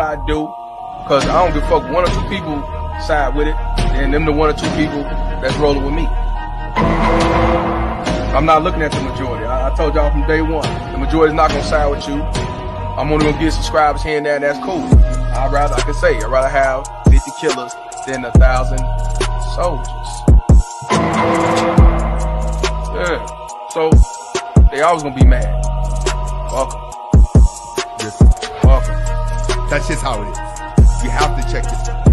I do, because I don't give a fuck. One or two people side with it, and them the one or two people that's rolling with me. I'm not looking at the majority. I told y'all from day one, the majority's not gonna side with you. I'm only gonna get subscribers here and there, and that's cool. I'd rather have 50 killers than 1,000 soldiers. Yeah. So they always gonna be mad. Welcome. Welcome. That's just how it is. You have to check this out.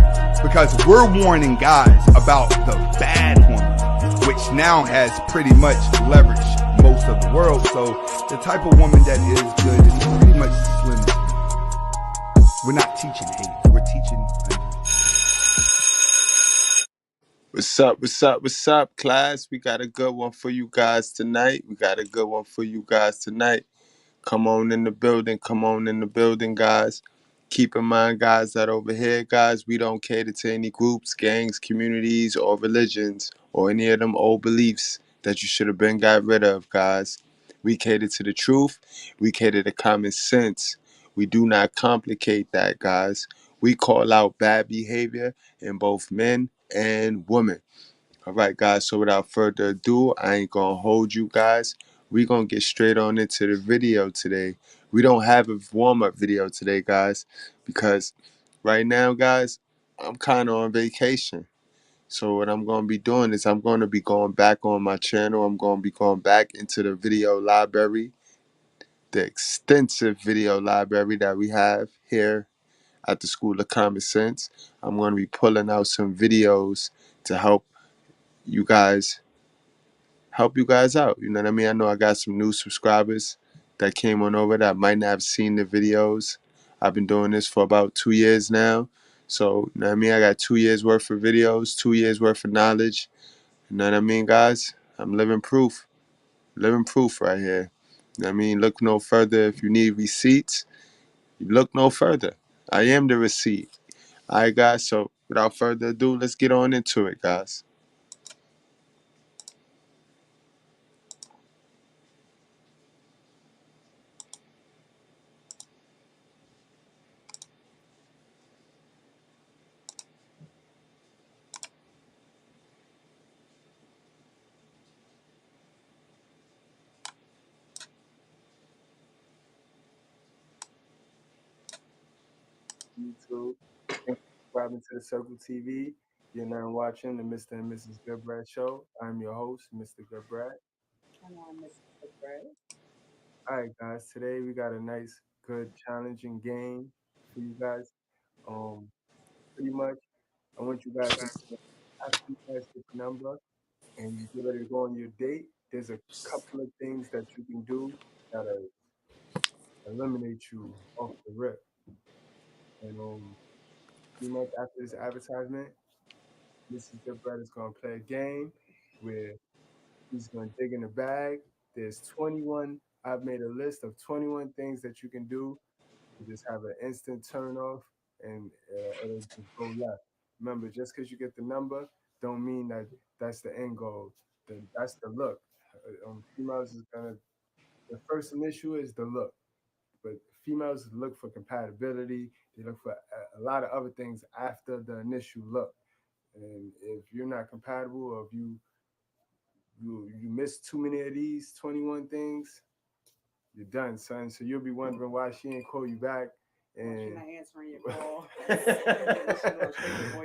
Because we're warning guys about the bad woman, which now has pretty much leveraged most of the world. So the type of woman that is good is pretty much slim. We're not teaching hate. We're teaching. What's up, class? We got a good one for you guys tonight. Come on in the building, guys. Keep in mind, guys, that over here, guys, we don't cater to any groups, gangs, communities, or religions, or any of them old beliefs that you should have been got rid of, guys. We cater to the truth. We cater to common sense. We do not complicate that, guys. We call out bad behavior in both men and women. All right, guys, so without further ado, I ain't gonna hold you guys. We're gonna get straight on into the video today. We don't have a warm-up video today, guys, because right now, guys, I'm kind of on vacation. So what I'm going to be doing is I'm going to be going back on my channel. I'm going to be going back into the video library, the extensive video library that we have here at the School of Common Sense. I'm going to be pulling out some videos to help you guys out. You know what I mean? I know I got some new subscribers that came on over that might not have seen the videos. I've been doing this for about 2 years now. So, you know what I mean? I got 2 years worth of videos, 2 years worth of knowledge. You know what I mean, guys? I'm living proof right here. You know what I mean? Look no further. If you need receipts, you look no further. I am the receipt. All right, guys? So, without further ado, let's get on into it, guys. YouTube. Thank you for subscribing to the Circle TV. You're now watching the Mr. and Mrs. Goodbread Show. I'm your host, Mr. Goodbread. And I'm Mrs. GoodBread. All right, guys. Today we got a nice, good, challenging game for you guys. Pretty much, I want you guys to after you guys get the number and you get ready to go on your date. There's a couple of things that you can do that'll eliminate you off the rip. And pretty much after this advertisement, Mrs. Goodbread is gonna play a game where he's gonna dig in the bag. There's 21. I've made a list of 21 things that you can do to just have an instant turn off, and it'll just go left. Remember, just because you get the number, don't mean that that's the end goal. That's the look. Females is gonna. The first initial is the look, but females look for compatibility. They look for a lot of other things after the initial look. And if you're not compatible, or if you miss too many of these 21 things, you're done, son. So you'll be wondering why she ain't call you back. And she's not answering your call.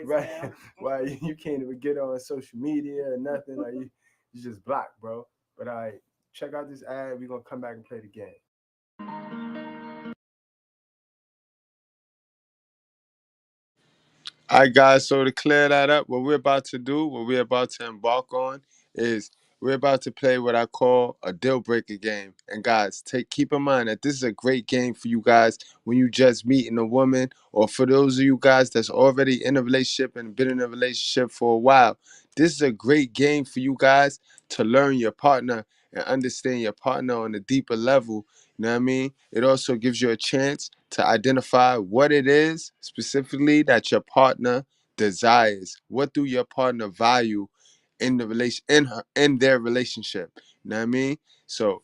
Right. Why you can't even get on social media or nothing. Like you just blocked, bro. But all right, check out this ad. We're gonna come back and play the game. All right, guys, so to clear that up, what we're about to embark on is we're about to play what I call a deal breaker game. And guys, keep in mind that this is a great game for you guys when you just meeting a woman, or for those of you guys that's already in a relationship and been in a relationship for a while. This is a great game for you guys to learn your partner and understand your partner on a deeper level. You know what I mean? It also gives you a chance to identify what it is specifically that your partner desires. What do your partner value in the in their relationship? You know what I mean? So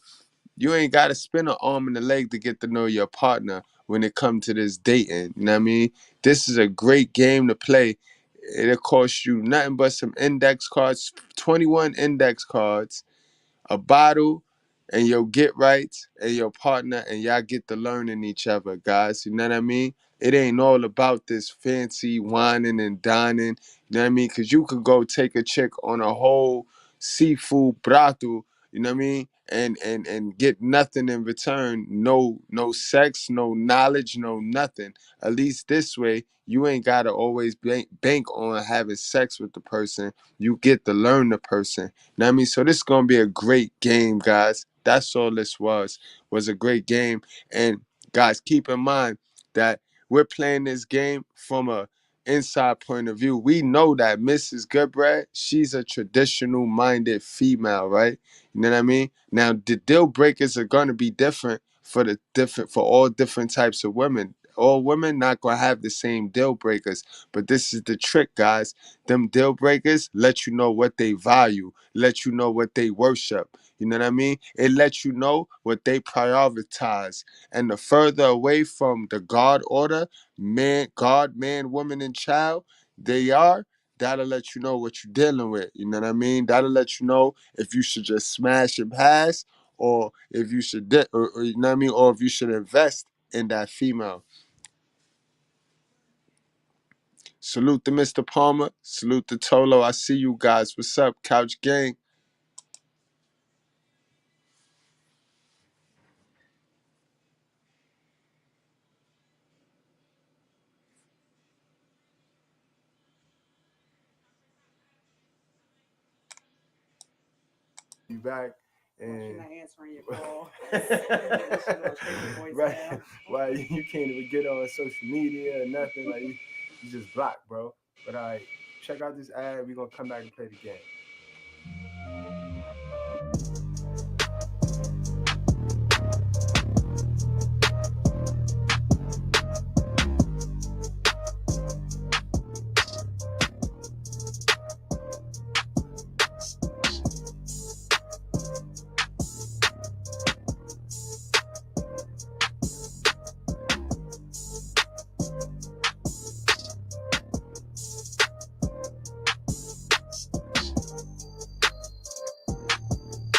you ain't got to spend an arm and a leg to get to know your partner when it comes to this dating. You know what I mean? This is a great game to play. It'll cost you nothing but some index cards, 21 index cards, a bottle, and your get rights and your partner, and y'all get to learning each other, guys. You know what I mean? It ain't all about this fancy whining and dining. You know what I mean? Because you could go take a chick on a whole seafood prato. You know what I mean? And get nothing in return. No sex, no knowledge, no nothing. At least this way, you ain't gotta always bank on having sex with the person. You get to learn the person. Know what I mean? So this is gonna be a great game, guys. That's all this was a great game. And guys, keep in mind that we're playing this game from a inside point of view. We know that Mrs. Goodbread, she's a traditional minded female, right? You know what I mean? Now the deal breakers are gonna be different for all different types of women. All women not gonna have the same deal breakers, but this is the trick, guys. Them deal breakers let you know what they value, let you know what they worship. You know what I mean? It lets you know what they prioritize. And the further away from the God order, man, God, man, woman, and child, they are, that'll let you know what you're dealing with. You know what I mean? That'll let you know if you should just smash and pass, or if you should, or you know what I mean, or if you should invest in that female. Salute to Mr. Palmer. Salute to Tolo. I see you guys. What's up, Couch Gang? You back You're and not answering your call. This shit going straight to right, voicemail. why you can't even get on social media or nothing, like you just blocked, bro. But all right, check out this ad. We're gonna come back and play the game.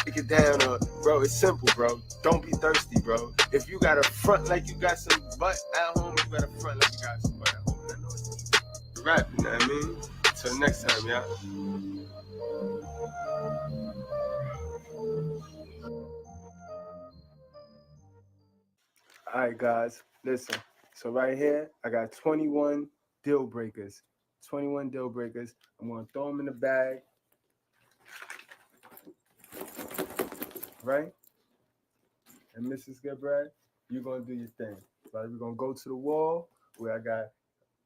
Break it down, bro. It's simple, bro. Don't be thirsty, bro. If you got a front like you got some butt at home, you got a front like you got some butt at home. I know it's rap, you know what I mean? Till next time, y'all. All right, guys, listen. So right here, I got 21 deal breakers. 21 deal breakers. I'm gonna throw them in the bag, right? And Mrs. Goodbread, you're gonna do your thing. Right? We're gonna go to the wall where I got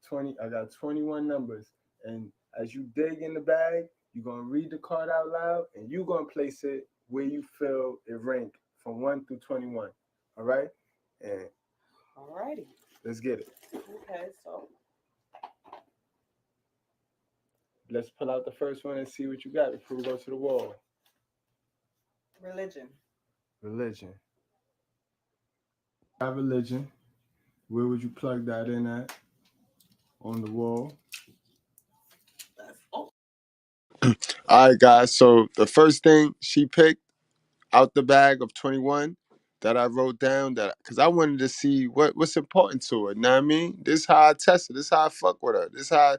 21 numbers. And as you dig in the bag, you're gonna read the card out loud and you're gonna place it where you feel it rank from 1 through 21. All right? And Alrighty. let's get it. Okay, so Let's pull out the first one and see what you got before we go to the wall. religion. Religion. Have religion. Where would you plug that in at? On the wall. That's All right, guys. So the first thing she picked out the bag of 21 that I wrote down, that because I wanted to see what's important to her. Know what I mean? This is how I test her. This is how I fuck with her. This is how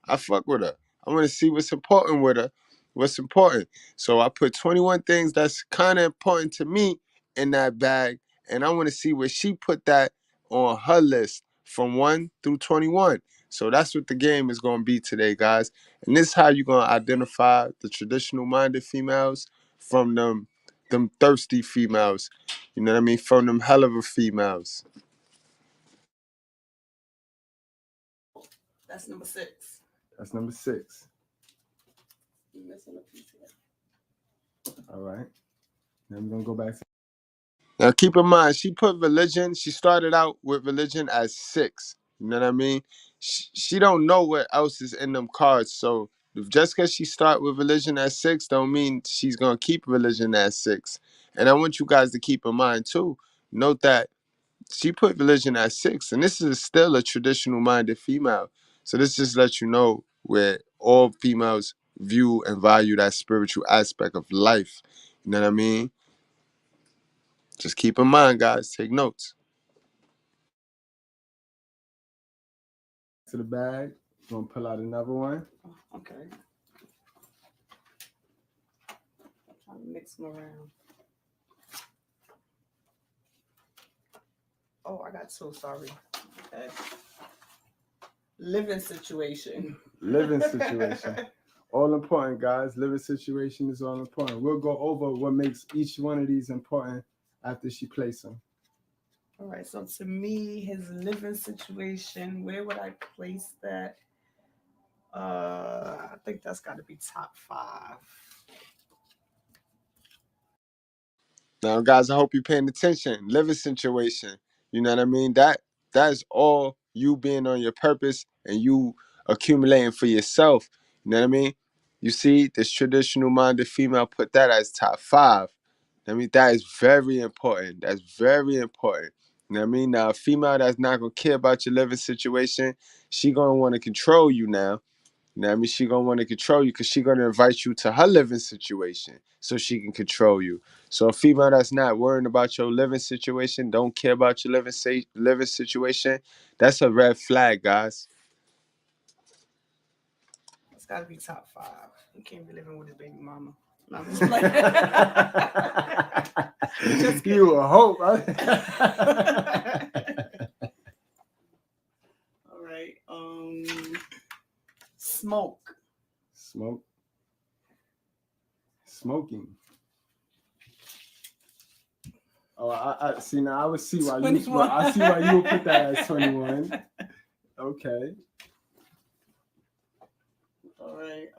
I fuck with her. I want to see what's important with her. What's important. So I put 21 things that's kind of important to me in that bag, and I want to see where she put that on her list from 1 through 21. So that's what the game is going to be today, guys. And this is how you're going to identify the traditional minded females from them thirsty females. You know what I mean? From them hell of a females. That's number 6. That's number 6. You missing a piece here. All right. Then we're gonna go back to Now keep in mind, she put religion, she started out with religion as 6. You know what I mean? She don't know what else is in them cards. So just because she start with religion at 6 don't mean she's gonna keep religion at 6. And I want you guys to keep in mind too. Note that she put religion at 6, and this is still a traditional minded female. So this just lets you know where all females view and value that spiritual aspect of life. You know what I mean? Just keep in mind, guys. Take notes. To the bag. Gonna pull out another one. Okay. Trying to mix them around. Oh, I got two. Sorry. Okay. Living situation. Living situation. All important, guys. Living situation is all important. We'll go over what makes each one of these important after she plays them. All right. So to me, his living situation, where would I place that? I think that's got to be top 5. Now, guys, I hope you're paying attention. Living situation. You know what I mean? That's all you being on your purpose and you accumulating for yourself. You know what I mean? You see, this traditional minded female put that as top 5. I mean, that is very important. That's very important. You know what I mean? Now, a female that's not gonna care about your living situation, she gonna want to control you now. You know what I mean? She gonna want to control you because she gonna invite you to her living situation so she can control you. So a female that's not worrying about your living situation, don't care about your living situation, that's a red flag, guys. It's got to be top 5. He can't be living with his baby mama. No, I'm just playing. Just kidding. You a hope. All right. Smoke. Smoking. Oh, I see now. I would see why 21. I see why you would put that as 21. Okay. All right.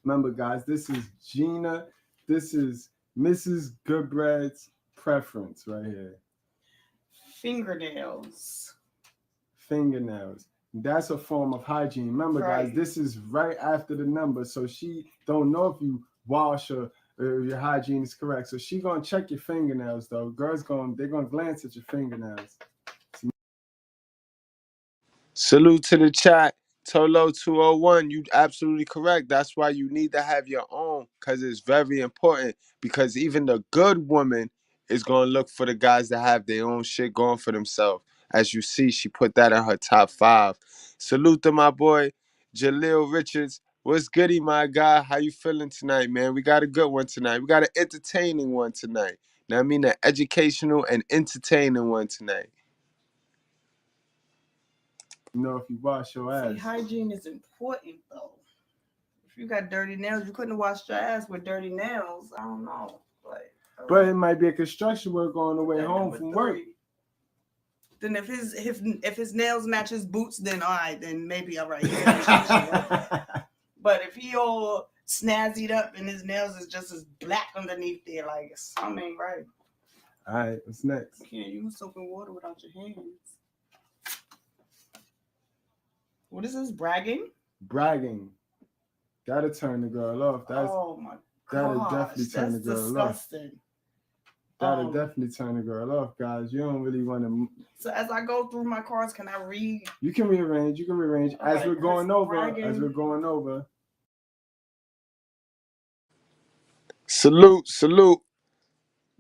Remember, guys, this is Gina. This is Mrs. Goodbread's preference right here. Fingernails. That's a form of hygiene. Remember, guys, this is right after the number, so she don't know if you wash or your hygiene is correct. So she gonna check your fingernails, though. Girls they're gonna glance at your fingernails. Salute to the chat. Tolo 201, you absolutely correct. That's why you need to have your own, because it's very important. Because even the good woman is going to look for the guys that have their own shit going for themselves. As you see, she put that in her top 5. Salute to my boy, Jaleel Richards. What's goody, my guy? How you feeling tonight, man? We got a good one tonight. We got an entertaining one tonight. Now, I mean an educational and entertaining one tonight. You know, if you wash your ass. See, hygiene is important, though. If you got dirty nails, you couldn't wash your ass with dirty nails. I don't know. But it might be a construction worker on the way home from work. Then if his nails match his boots, then all right, then maybe all right. But if he all snazzied up and his nails is just as black underneath there, like something ain't right. All right, what's next? You can't use soap and water without your hands. What is this? Bragging? That'll turn the girl off. Oh my god. That'll definitely turn the girl disgusting. Off. That'll definitely turn the girl off, guys. You don't really want to. So as I go through my cards, can I read? You can rearrange. As we're going over. Salute.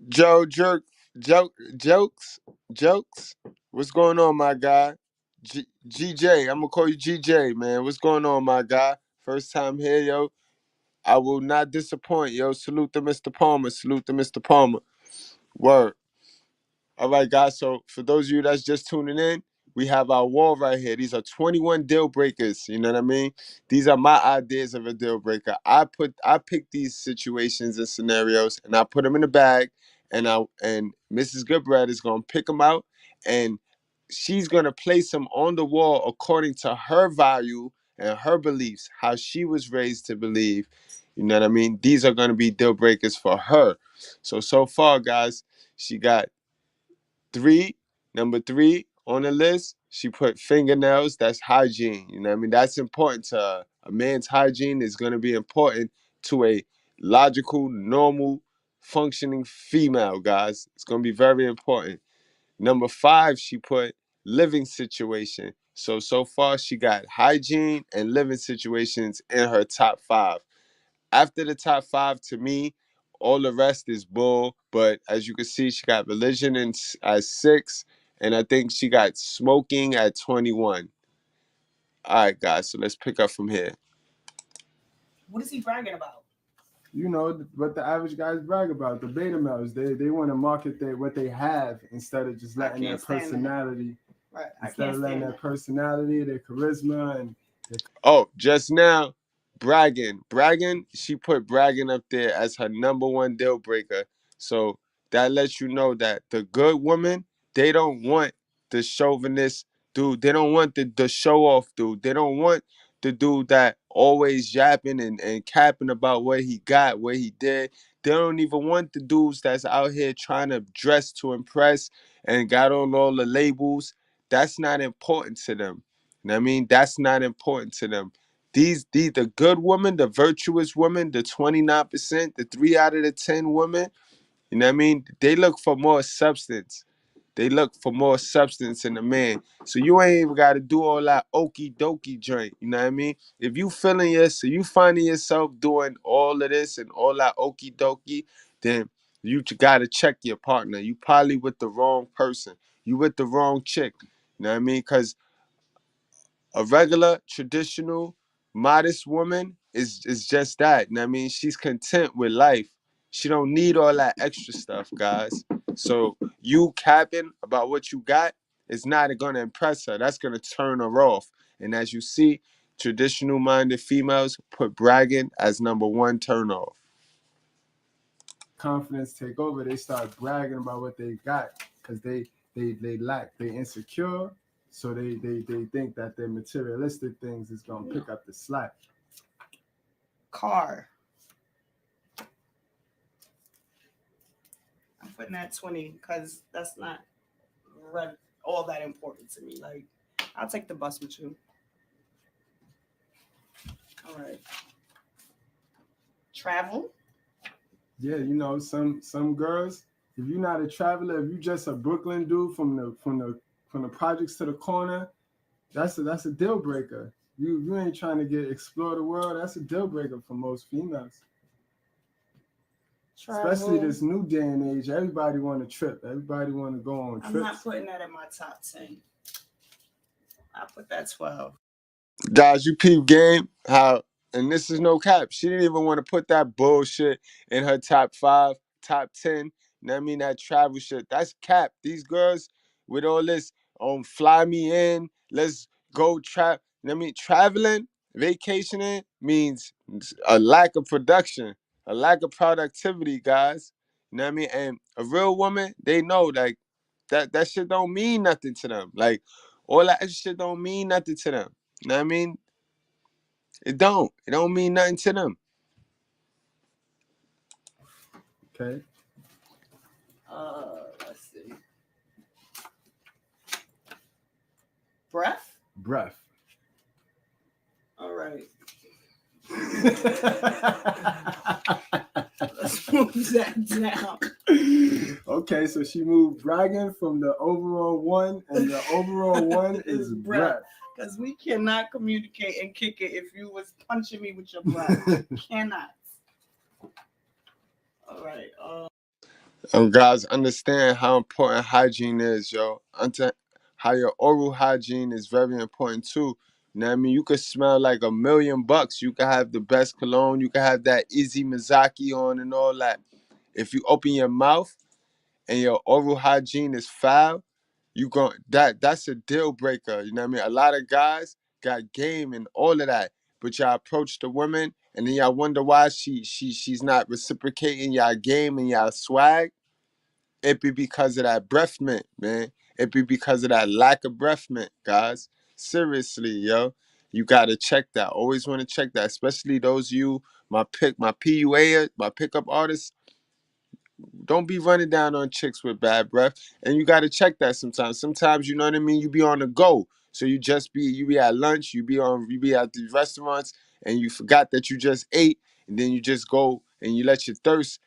Jokes. What's going on, my guy? GJ, I'm gonna call you GJ, man. What's going on, my guy? First time here, yo. I will not disappoint, yo. Salute to Mr. Palmer. Word. All right, guys. So for those of you that's just tuning in, we have our wall right here. These are 21 deal breakers. You know what I mean? These are my ideas of a deal breaker. I pick these situations and scenarios, and I put them in a bag, and Mrs. Goodbread is gonna pick them out, and she's gonna place them on the wall according to her value and her beliefs, how she was raised to believe. You know what I mean? These are gonna be deal breakers for her. So far, guys, she got number 3 on the list. She put fingernails. That's hygiene. You know what I mean? That's important to her. A man's hygiene is going to be important to a logical, normal, functioning female, guys. It's going to be very important. Number 5, she put living situation. So far she got hygiene and living situations in her top 5. After the top 5, to me, all the rest is bull. But as you can see, she got religion at 6, and I think she got smoking at 21. All right, guys. So let's pick up from here. What is he bragging about? You know what the average guys brag about, the beta males. They want to market what they have instead of just letting their personality. Right. Instead of letting their personality, their charisma, and Oh, just now, bragging. She put bragging up there as her number 1 deal breaker. So that lets you know that the good woman, they don't want the chauvinist dude. They don't want the show off dude. They don't want the dude that always yapping and capping about what he got, what he did. They don't even want the dudes that's out here trying to dress to impress and got on all the labels. That's not important to them. You know what I mean? That's not important to them. These the good woman, the virtuous woman, the 29%, the 3 out of the 10 women, you know what I mean? They look for more substance. They look for more substance in a man. So you ain't even gotta do all that okey dokey joint. You know what I mean? If you feeling you finding yourself doing all of this and all that okey dokey, then you gotta check your partner. You probably with the wrong person. You with the wrong chick. You know what I mean? Cause a regular, traditional, modest woman is just that. And I mean, she's content with life. She don't need all that extra stuff, guys. So you capping about what you got is not gonna impress her. That's gonna turn her off. And as you see, traditional minded females put bragging as number 1 turn off. confidence take over. They start bragging about what they got because they lack, they insecure. So they think that their materialistic things is gonna pick up the slack. Car. I'm putting that 20 because that's not all that important to me. Like, I'll take the bus with you. All right. Travel. Yeah, you know, some girls, if you're not a traveler, if you just a Brooklyn dude from the projects to the corner, that's a deal breaker. You ain't trying to explore the world. That's a deal breaker for most females. Travel. Especially this new day and age, everybody want to trip. Everybody want to go on trips. I'm not putting that in my top 10. I put that 12. Guys, you peep game, how, and this is no cap, she didn't even want to put that bullshit in her top 5, top 10. You know what I mean? That travel shit, that's cap. These girls with all this fly me in, let's go trap. You know what I mean? Traveling, vacationing means a lack of production, a lack of productivity, guys. You know what I mean? And a real woman, they know like that shit don't mean nothing to them. Like all that extra shit don't mean nothing to them. You know what I mean? It don't. It don't mean nothing to them. Okay. Let's see. Breath. All right. Let's move that down. Okay, so she moved bragging from the overall 1, and the overall 1 is breath. Because we cannot communicate and kick it if you was punching me with your breath. Cannot. All right. Guys, understand how important hygiene is, yo. How your oral hygiene is very important too. You know what I mean? You could smell like $1,000,000. You could have the best cologne. You could have that Izzy Mizaki on and all that. If you open your mouth and your oral hygiene is foul, that's a deal breaker. You know what I mean? A lot of guys got game and all of that, but y'all approach the woman and then y'all wonder why she's not reciprocating y'all game and y'all swag. It be because of that breath mint, man. It be because of that lack of breath mint, guys. Seriously, yo. You gotta check that. Always want to check that, especially those of you, my PUA, my pickup artists. Don't be running down on chicks with bad breath. And you gotta check that sometimes. Sometimes, you know what I mean, you be on the go. So you be at lunch, you be at the restaurants, and you forgot that you just ate, and then you just go and you let your thirst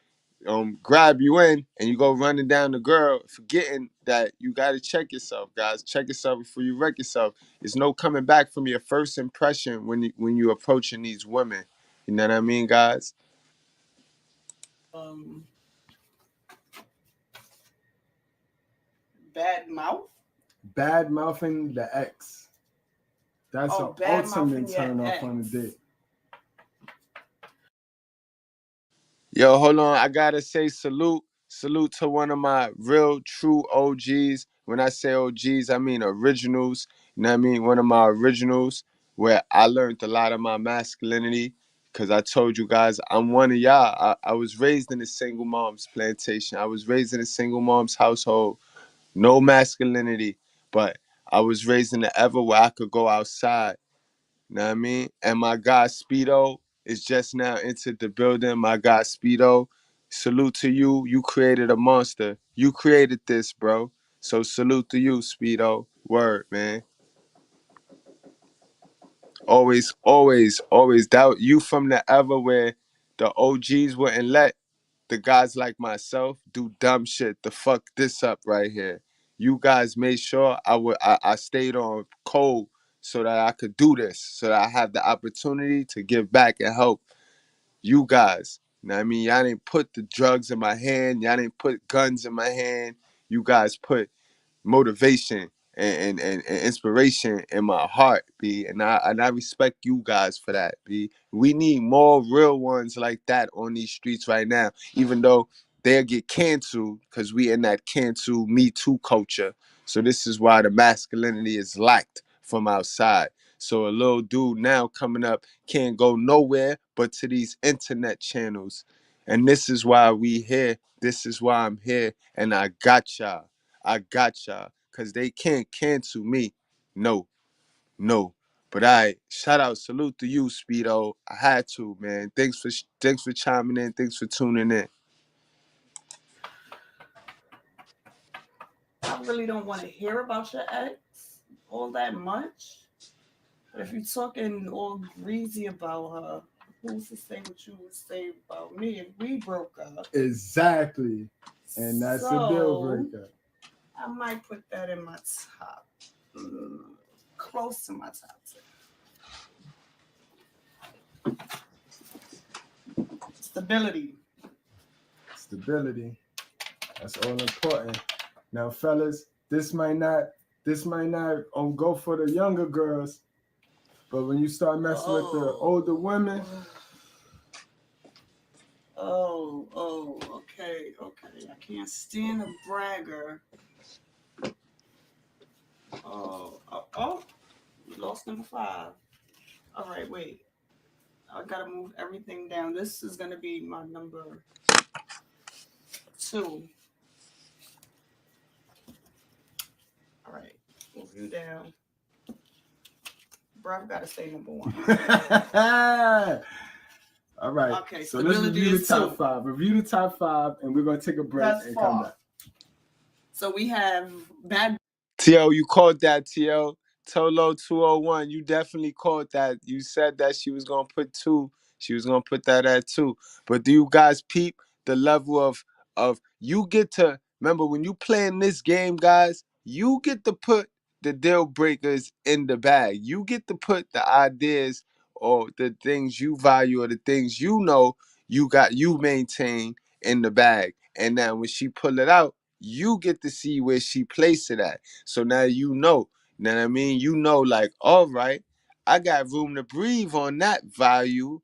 grab you in, and you go running down the girl, forgetting that you got to check yourself, guys. Check yourself before you wreck yourself. There's no coming back from your first impression when you approaching these women. You know what I mean, guys? Um, bad mouth. Bad mouthing the ex. That's an Oh, bad ultimate mouthing your turn off ex. on the date. Yo, hold on. I gotta say salute to one of my real true OGs. When I say OGs, I mean originals. You know what I mean? One of my originals where I learned a lot of my masculinity. Cause I told you guys, I'm one of y'all. I was raised in a single mom's plantation. I was raised in a single mom's household. No masculinity. But I was raised in the ever where I could go outside. Know what I mean? And my guy Speedo is just now into the building. My guy Speedo, salute to you. You created a monster. You created this, bro. So salute to you, Speedo. Word, man. Always. That you from the ever where the OGs wouldn't let the guys like myself do dumb shit to fuck this up right here. You guys made sure I stayed on code so that I could do this, so that I have the opportunity to give back and help you guys. You know what I mean? Y'all didn't put the drugs in my hand, y'all didn't put guns in my hand. You guys put motivation and inspiration in my heart, B. And I respect you guys for that, B. We need more real ones like that on these streets right now, even though they'll get canceled because we in that cancel Me Too culture. So this is why the masculinity is lacked from outside. So a little dude now coming up can't go nowhere but to these internet channels. And this is why we here. This is why I'm here. And I got y'all. I got y'all, cause they can't cancel me. No, no. But I shout out, salute to you, Speedo. I had to, man. Thanks for chiming in. Thanks for tuning in. I really don't want to hear about your ex all that much. But if you're talking all greasy about her, who's to say what you would say about me if we broke up? Exactly. And that's a deal breaker. I might put that in my top, close to my top 10. Stability. Stability. That's all important. Now, fellas, this might not go for the younger girls, but when you start messing with the older women. Okay. I can't stand a bragger. We lost number 5. All right, wait. I gotta move everything down. This is gonna be my number 2. All right, move you down. Bro, I've gotta stay number 1. All right. Okay, so let's review the top 5. Review the top 5, and we're gonna take a break and come back. So we have bad. TL, you called that, TL. Tolo 201, you definitely called that. You said that she was going to put 2. She was going to put that at 2. But do you guys peep the level of you get to, remember when you playing this game, guys, you get to put the deal breakers in the bag. You get to put the ideas or the things you value or the things you maintain in the bag. And now when she pull it out, you get to see where she placed it at. So now you know what I mean? You know, like, all right, I got room to breathe on that value.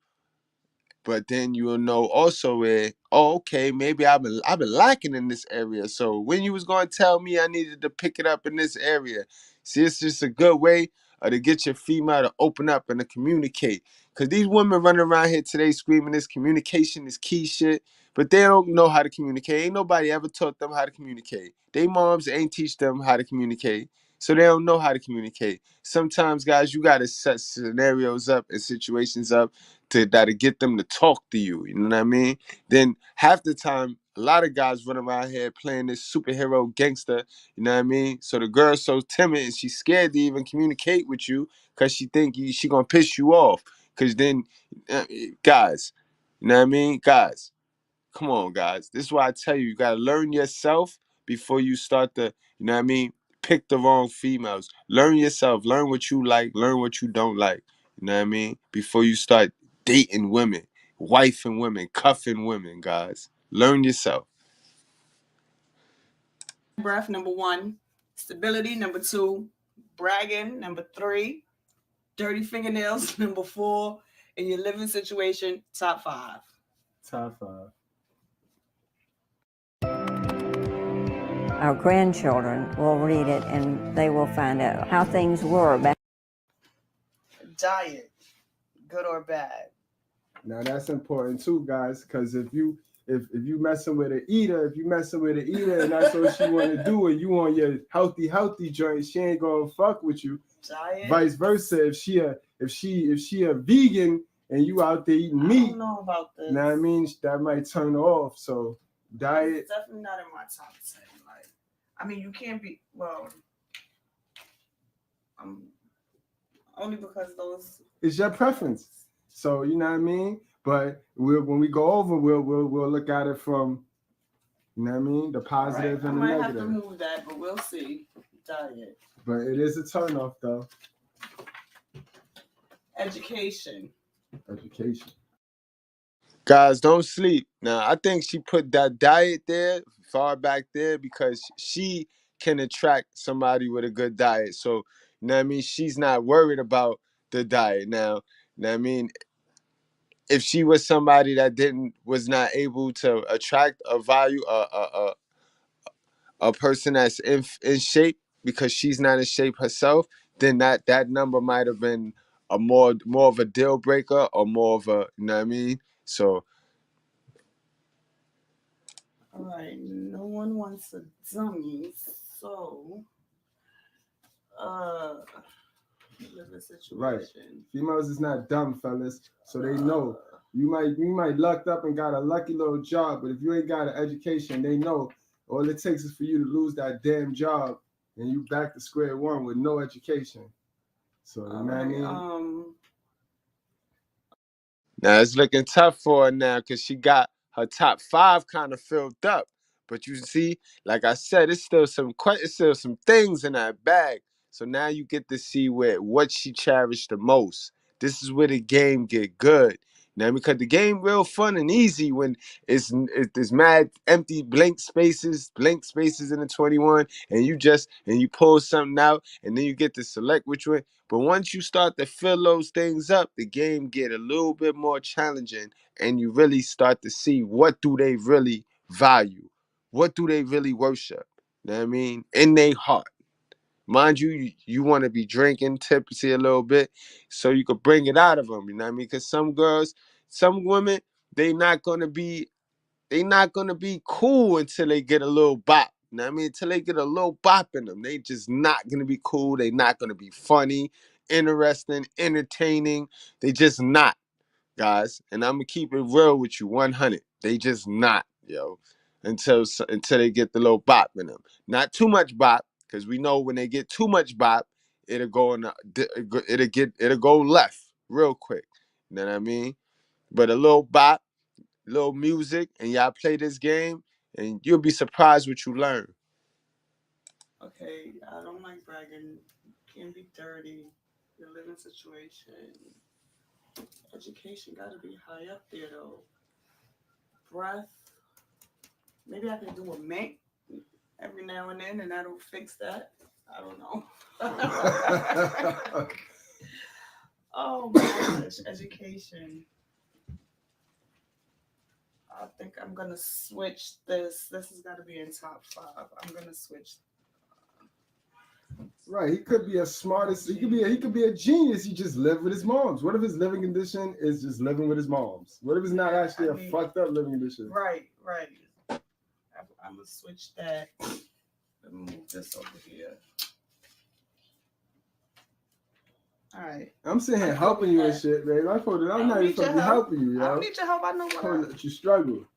But then you'll know also where, oh, okay, maybe I've been lacking in this area. So when you was gonna tell me I needed to pick it up in this area, see, it's just a good way to get your female to open up and to communicate. Cause these women running around here today screaming this communication is key shit, but they don't know how to communicate. Ain't nobody ever taught them how to communicate. They moms ain't teach them how to communicate. So they don't know how to communicate. Sometimes, guys, you gotta set scenarios up and situations up to get them to talk to you. You know what I mean? Then half the time, a lot of guys run around here playing this superhero gangster. You know what I mean? So the girl's so timid and she's scared to even communicate with you because she think she gonna piss you off. Because then, guys, you know what I mean? Guys, come on, guys. This is why I tell you, you got to learn yourself before you start to, you know what I mean? Pick the wrong females. Learn yourself. Learn what you like. Learn what you don't like. You know what I mean? Before you start dating women, wifing women, cuffing women, guys. Learn yourself. Breath, number one. Stability, number two. Bragging, number three. Dirty fingernails, number four. In your living situation, top five. Top five. Our grandchildren will read it and they will find out how things were back. Diet, good or bad? Now that's important too, guys, because if you messing with an eater, and that's what she want to do, and you on your healthy joint, she ain't gonna fuck with you. Diet. Vice versa, if she a vegan and you out there eating meat, I don't know about this. Know what I mean? That might turn her off. So diet. It's definitely not in my top 10. Like, I mean, you can't be only because those. It's your preference. So you know what I mean. But when we go over, we'll look at it from, you know what I mean, the positive and the negative. I might have to move that, but we'll see. Diet. But it is a turnoff, though. Education. Guys, don't sleep. Now, I think she put that diet there, far back there, because she can attract somebody with a good diet. So, you know what I mean? She's not worried about the diet. Now, you know what I mean? If she was somebody that was not able to attract a value, a person that's in shape, because she's not in shape herself, then that number might have been a more of a deal breaker, or more of a, you know what I mean? So, all right, no one wants a dummy, so living situation. Right. Females is not dumb, fellas, so they know. You might lucked up and got a lucky little job, but if you ain't got an education, they know all it takes is for you to lose that damn job, and you back to square one with no education. So you know what I mean? Now it's looking tough for her now, because she got her top 5 kind of filled up. But you see, like I said, it's still some things in that bag. So now you get to see what she cherished the most. This is where the game get good. Now, because the game real fun and easy when it's mad empty blank spaces in the 21, and you pull something out, and then you get to select which one. But once you start to fill those things up, the game get a little bit more challenging, and you really start to see what do they really value, what do they really worship. You know what I mean? In their heart. Mind you, you want to be drinking tipsy a little bit so you could bring it out of them. You know what I mean? Because some women, they not gonna be cool until they get a little bop. You know what I mean? Until they get a little bop in them, they just not gonna be cool. They not gonna be funny, interesting, entertaining. They just not, guys. And I'm gonna keep it real with you, 100. They just not, yo. Until they get the little bop in them. Not too much bop, because we know when they get too much bop, it'll go left real quick. You know what I mean? But a little bop, little music, and y'all play this game, and you'll be surprised what you learn. Okay, I don't like bragging. Can't be dirty. Your living situation. Education got to be high up there, though. Breath. Maybe I can do a mink every now and then, and that'll fix that. I don't know. Oh my gosh, education. I think I'm gonna switch this. This has got to be in top 5. I'm gonna switch. Right, he could be a smartest. He could be a genius. He just live with his moms. What if his living condition is just living with his moms? What if it's not actually a fucked up living condition? Right. I'm gonna switch that. Let me move this over here. All right. I'm sitting here helping you and shit, babe. I'm not even supposed to be helping you, yo. I don't need your help. I know what you struggle.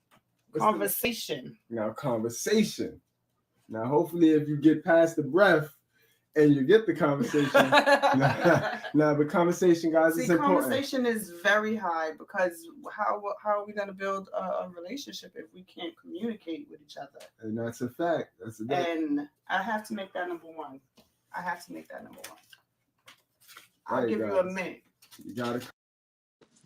Conversation. Now, hopefully, if you get past the breath and you get the conversation. Nah, but conversation, guys, See, is important. conversation is very high because how are we going to build a relationship if we can't communicate with each other? And that's a fact. That's a fact. And I have to make that number one. I have to make that number one. I'll Right, give guys. you a mint. You gotta.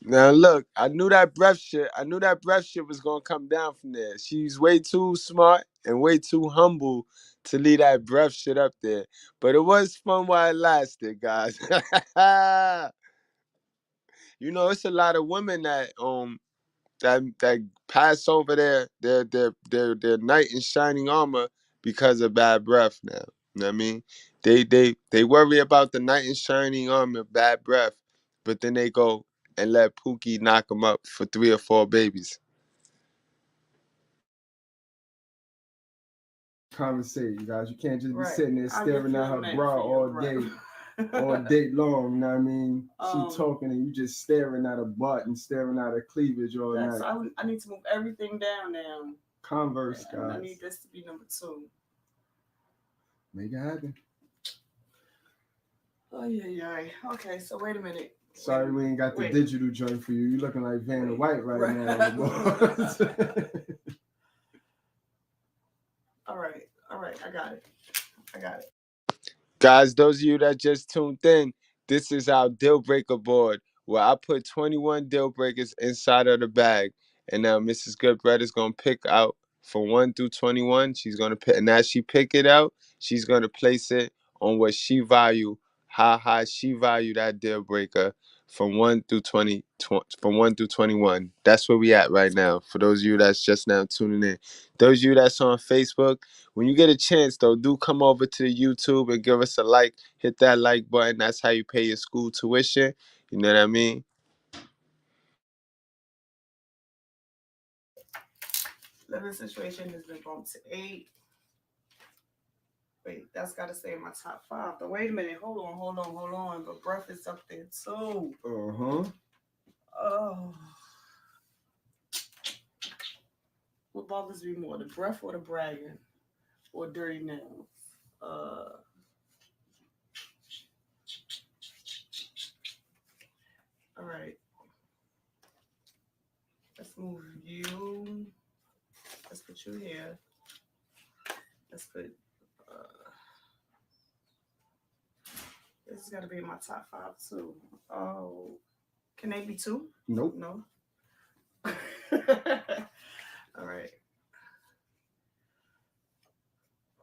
Now look, I knew that breath shit. I knew that breath shit was gonna come down from there. She's way too smart and way too humble to leave that breath shit up there. But it was fun while it lasted, guys. You know, it's a lot of women that pass over their knight in shining armor because of bad breath now. You know what I mean? They worry about the knight in shining armor, bad breath, but then they go and let Pookie knock them up for 3 or 4 babies. Conversate, you guys. You can't just be Right. sitting there I'll staring give you at a her mint bra for your all day, breath. all day long. You know what I mean? Um, She talking and you just staring at her butt and staring at her cleavage all That's, night. I need to move everything down now. Converse, And I guys. need this to be number 2. Make it happen. Oh yeah. Okay, so wait a minute. Sorry, we ain't got the digital joint for you. You looking like Vanna White right now. All right. I got it. Guys, those of you that just tuned in, this is our deal breaker board where I put 21 deal breakers inside of the bag. And now Mrs. Goodbread is going to pick out from 1 through 21. She's going to pick, and as she pick it out, she's going to place it on what she value, how high she value that deal breaker from 1 through 21. That's where we at right now. For those of you that's just now tuning in. Those of you that's on Facebook, when you get a chance, though, do come over to the YouTube and give us a like. Hit that like button. That's how you pay your school tuition. You know what I mean? Living situation has been bumped to 8. Wait, that's got to stay in my top 5. But wait a minute. Hold on. But breath is up there too. Oh. What bothers me more, the breath or the bragging? Or dirty nails? All right. Let's move you. Let's put you here. Let's put. This has got to be in my top 5 too. Oh, can they be 2? Nope. No. All right.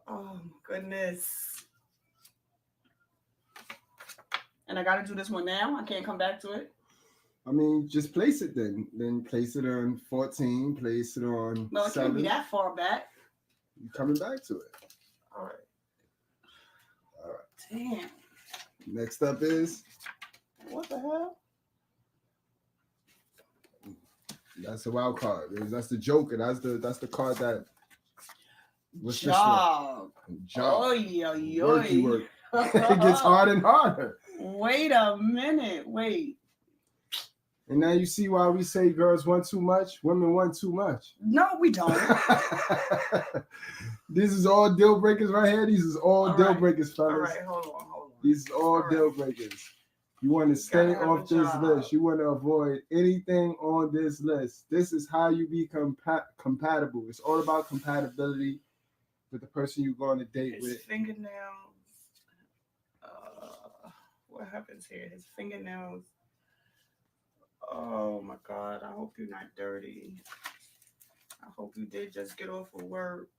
Oh my goodness. And I got to do this one now. I can't come back to it. I mean, just place it then. Then place it on 14. Place it on. No, it 7. can't be that far back. You're coming back to it. All right. Damn. Next up is. What the hell? That's a wild card. That's the Joker. That's the card that. What's job. Job. Oh yeah. Work. It gets harder and harder. Wait a minute. Wait. And now you see why we say girls want too much, women want too much. No, we don't. This is all deal breakers right here. These is all deal breakers, fellas. All right, hold on. These is all deal breakers. You want to stay off this list. You want to avoid anything on this list. This is how you be compatible. It's all about compatibility with the person you're going to date with. His fingernails. What happens here? His fingernails. Oh my God. I hope you're not dirty. I hope you did just get off of work.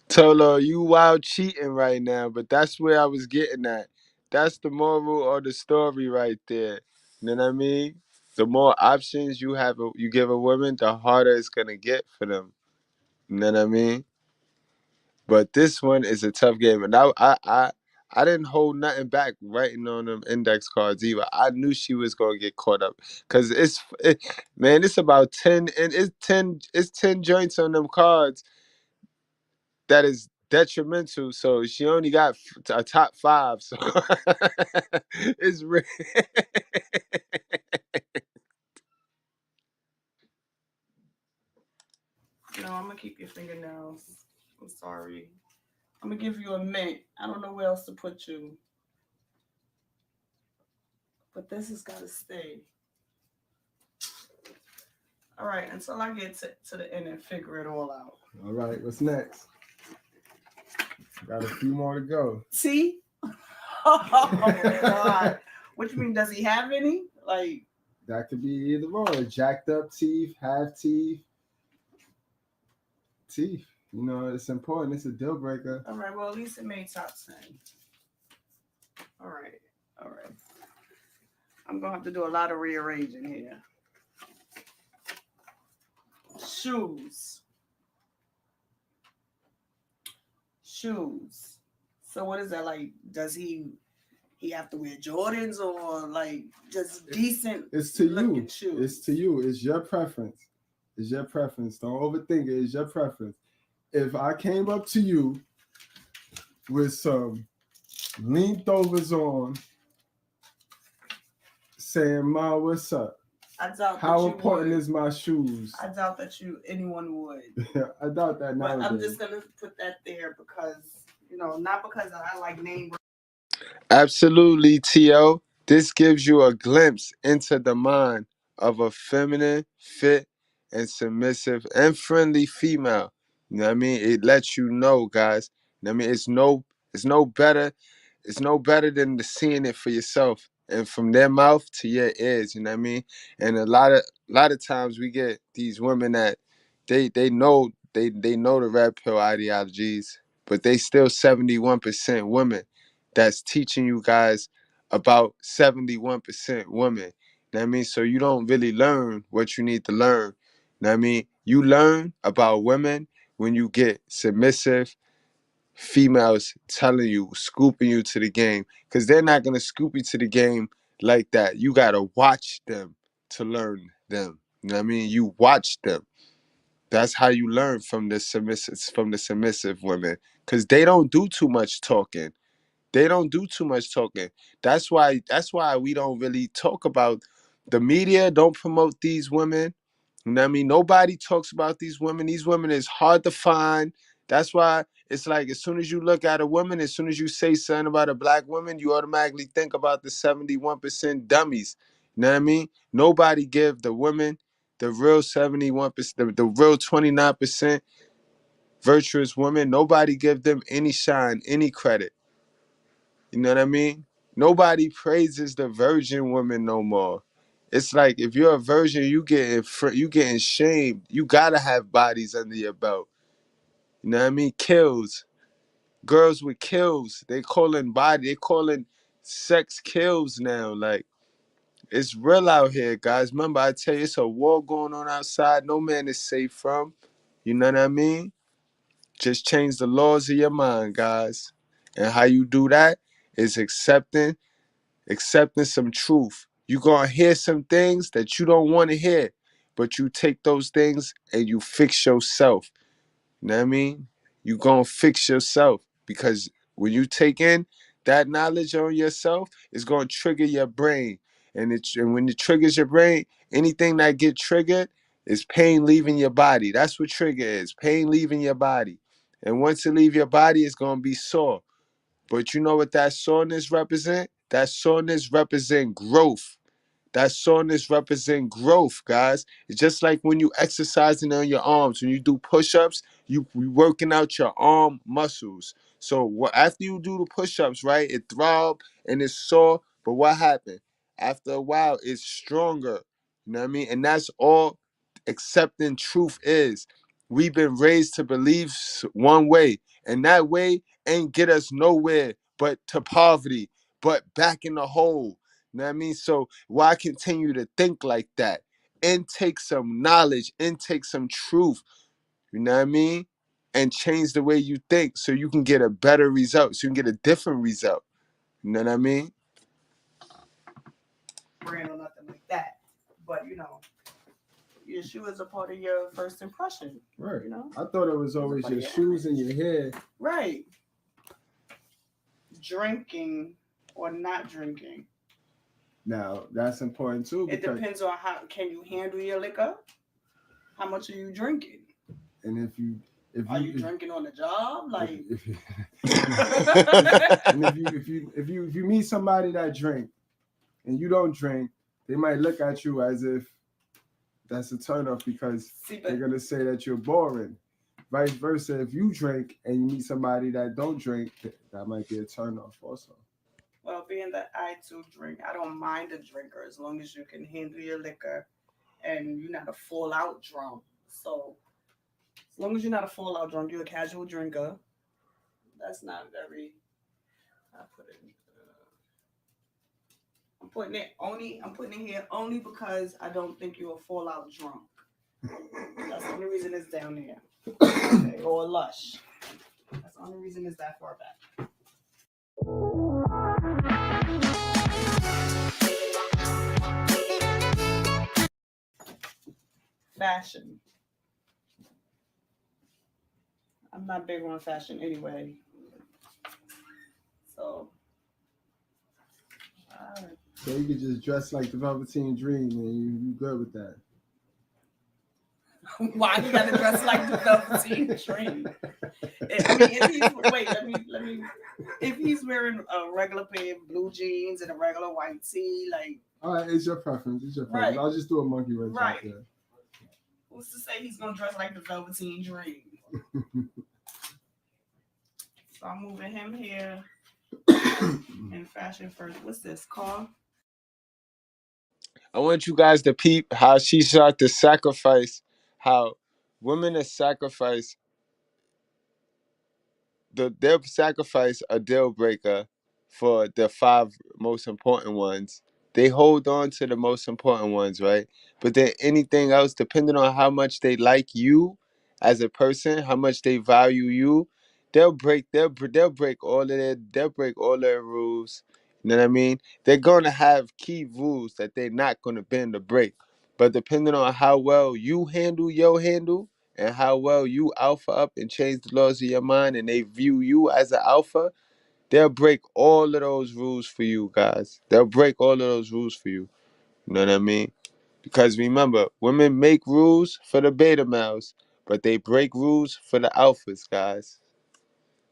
Tolo, you wild cheating right now, but that's where I was getting at. That's the moral of the story right there. You know what I mean? The more options you give a woman, the harder it's gonna get for them. You know what I mean? But this one is a tough game, and I didn't hold nothing back writing on them index cards either. I knew she was gonna get caught up because man, it's about 10 and it's 10 joints on them cards that is detrimental. So she only got a top 5. So it's No, I'm gonna keep your fingernails. I'm sorry. I'm gonna give you a mint. I don't know where else to put you, but this has got to stay. All right, until I get to the end and figure it all out. All right, what's next? Got a few more to go. See? Oh God! What you mean? Does he have any? Like that could be either or. Jacked up teeth, half teeth, teeth. You know, it's important. It's a deal breaker. All right. Well, at least it made top 10. All right. All right. I'm gonna have to do a lot of rearranging here. Shoes. Shoes. So what is that like? Does he have to wear Jordans or like just decent? It's to you. Shoes? It's to you. It's your preference. It's your preference. Don't overthink it. It's your preference. If I came up to you with some leaned overs on, saying, "Ma, what's up?" I doubt How that you important would. is my shoes? I doubt that anyone would. I doubt that nowadays. But I'm just gonna put that there because not because I like name. Absolutely, T.O. This gives you a glimpse into the mind of a feminine, fit, and submissive and friendly female. You know what I mean? It lets you know, guys. You know what I mean? It's no better than the seeing it for yourself. And from their mouth to your ears, you know what I mean? And a lot of times we get these women that they know they know the red pill ideologies, but they still 71% women that's teaching you guys about 71% women. You know what I mean? So you don't really learn what you need to learn. You know what I mean? You learn about women when you get submissive females telling you, scooping you to the game. Because they're not going to scoop you to the game like that. You got to watch them to learn them. You know what I mean? You watch them. That's how you learn from the submissive women. Because they don't do too much talking. They don't do too much talking. That's why we don't really talk about the media don't promote these women. You know what I mean? Nobody talks about these women. These women is hard to find. That's why it's like as soon as you look at a woman, as soon as you say something about a black woman, you automatically think about the 71% dummies. You know what I mean? Nobody give the women the real 71%, the real 29% virtuous women. Nobody give them any shine, any credit. You know what I mean? Nobody praises the virgin woman no more. It's like if you're a virgin, you getting shamed. You gotta have bodies under your belt. You know what I mean? Kills. Girls with kills. They calling sex kills now. Like it's real out here, guys. Remember, I tell you, it's a war going on outside. No man is safe from. You know what I mean? Just change the laws of your mind, guys. And how you do that is accepting some truth. You're going to hear some things that you don't want to hear, but you take those things and you fix yourself. You know what I mean? You're going to fix yourself because when you take in that knowledge on yourself, it's going to trigger your brain. And when it triggers your brain, anything that get triggered is pain leaving your body. That's what trigger is, pain leaving your body. And once it leave your body, it's going to be sore. But you know what that soreness represent? That soreness represent growth. That soreness represent growth, guys. It's just like when you exercising on your arms. When you do push-ups, you working out your arm muscles. So after you do the push-ups, right, it throb and it's sore. But what happened? After a while, it's stronger. You know what I mean? And that's all accepting truth is. We've been raised to believe one way, and that way ain't get us nowhere but to poverty, but back in the hole. You know what I mean? So why continue to think like that? Intake some knowledge, intake some truth, you know what I mean? And change the way you think so you can get a better result, so you can get a different result. You know what I mean? Brand or nothing like that. But your shoe is a part of your first impression. Right. I thought it was always your shoes and your hair. Right. Drinking or not drinking. Now that's important too. It depends on how can you handle your liquor. How much are you drinking? And if you if Are you you drinking on the job? Like, and if you meet somebody that drink and you don't drink, they might look at you as if that's a turnoff because they're gonna say that you're boring. Vice versa, if you drink and you meet somebody that don't drink, that might be a turnoff also. well, being that I too drink, I don't mind a drinker as long as you can handle your liquor and you're not a full out drunk. So as long as you're not a full out drunk, you're a casual drinker. That's not very. I put it. I'm putting it only. I'm putting it here only because I don't think you're a full out drunk. That's the only reason it's down there. Okay, or lush. That's the only reason it's that far back. Fashion. I'm not big on fashion anyway. So, So you could just dress like the Velveteen Dream and you good with that. why you gotta dress like the Velveteen Dream? I mean, if he's wait, let me. If he's wearing a regular pair of blue jeans and a regular white tee, like. All right, it's your preference. It's your preference. Right. I'll just do a monkey wrench out there. Who's to say he's gonna dress like the Velveteen Dream? So I'm moving him here in fashion first. What's this called? I want you guys to peep how she started to sacrifice, how women are sacrifice, they'll sacrifice a deal breaker for the 5 most important ones. They hold on to the most important ones, right? But then anything else, depending on how much they like you as a person, how much they value you, they'll break all their rules. You know what I mean? They're gonna have key rules that they're not gonna bend or break. But depending on how well you handle your handle and how well you alpha up and change the laws of your mind and they view you as an alpha, they'll break all of those rules for you guys. They'll break all of those rules for you. You know what I mean? Because remember, women make rules for the beta males, but they break rules for the alphas, guys.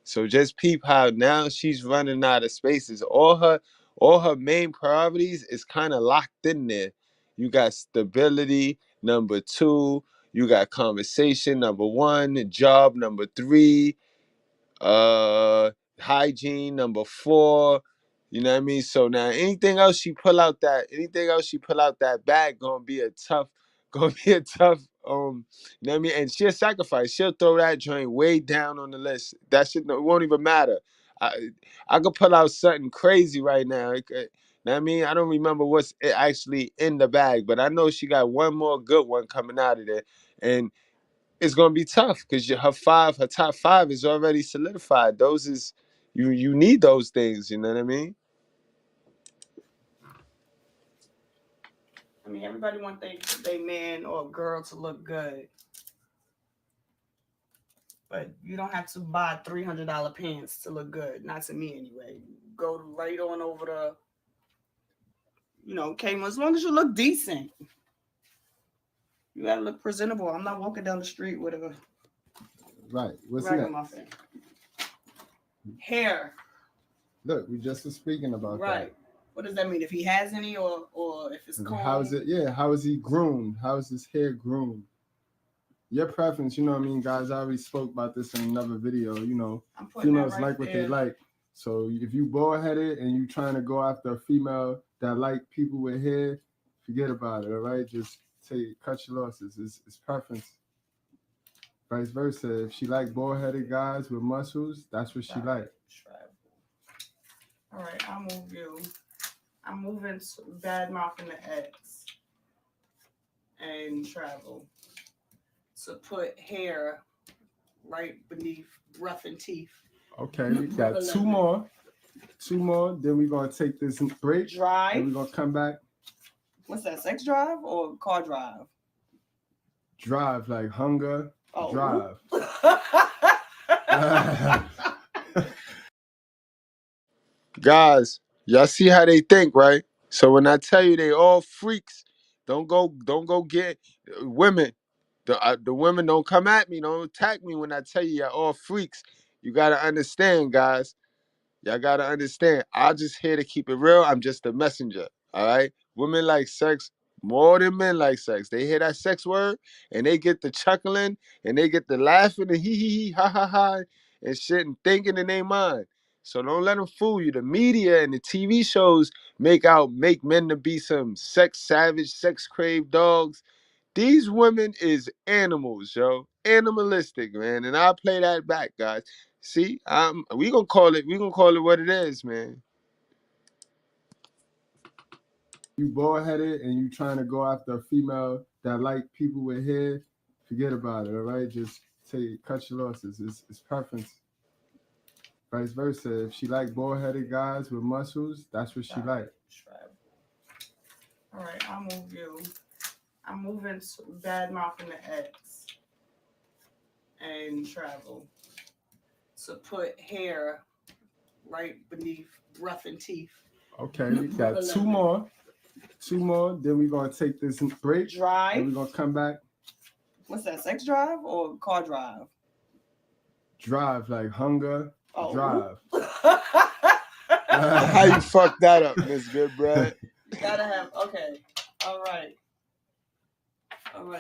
So just peep how now she's running out of spaces. All her main priorities is kind of locked in there. You got stability, number 2. You got conversation, number 1. Job, number 3. Hygiene, number 4. You know what I mean? So now anything else she pull out that bag gonna be a tough you know what I mean? And she'll sacrifice. She'll throw that joint way down on the list. That shit won't even matter. I could pull out something crazy right now. You know what I mean? I don't remember what's actually in the bag, but I know she got one more good one coming out of there. And it's gonna be tough because her top 5 is already solidified. Those is you need those things, you know what I mean? I mean, everybody want they man or girl to look good, but you don't have to buy $300 pants to look good. Not to me, anyway. Go right on over to, Kmart. As long as you look decent, you gotta look presentable. I'm not walking down the street with a What's ragamuffin. Hair. Look, we just were speaking about that. Right. What does that mean? If he has any, or if it's cold? How is it? Yeah. How is he groomed? How is his hair groomed? Your preference, you know what I mean, guys. I already spoke about this in another video. Females like what they like. So if you bald headed and you trying to go after a female that like people with hair, forget about it. All right, just cut your losses. It's preference. Vice versa. If she like bald headed guys with muscles, that's what she like. All right, I'll move you. I'm moving bad mouth in the X and travel to put hair right beneath rough and teeth. Okay, we got 2 more. 2 more. Then we're gonna take this break. Drive. And we're gonna come back. What's that? Sex drive or car drive? Drive, like hunger. Oh. Drive. Guys, y'all see how they think, right? So when I tell you they all freaks, don't go get women. The women don't come at me, don't attack me when I tell you you're all freaks. You gotta understand, guys. Y'all gotta understand. I'm just here to keep it real. I'm just a messenger. All right. Women like sex more than men like sex. They hear that sex word and they get the chuckling and they get the laughing and hee ha ha ha and shit and thinking in their mind. So don't let them fool you. The media and the TV shows make men to be some sex savage, sex craved dogs. These women is animals, yo. Animalistic, man. And I'll play that back, guys. See, we gonna call it what it is, man. You bald headed and you trying to go after a female that like people with hair, forget about it, all right? Just cut your losses. It's preference. Vice versa. If she like bald headed guys with muscles, that's what she like. All right, I'll move you. I'm moving to bad mouthing the X and travel to put hair right beneath breath and teeth. Okay, we got two more. Then we're gonna take this break. Drive. And we're gonna come back. What's that? Sex drive or car drive? Drive, like hunger. Oh. Drive. How you fuck that up, Ms.Goodbread? You gotta have. Okay. All right.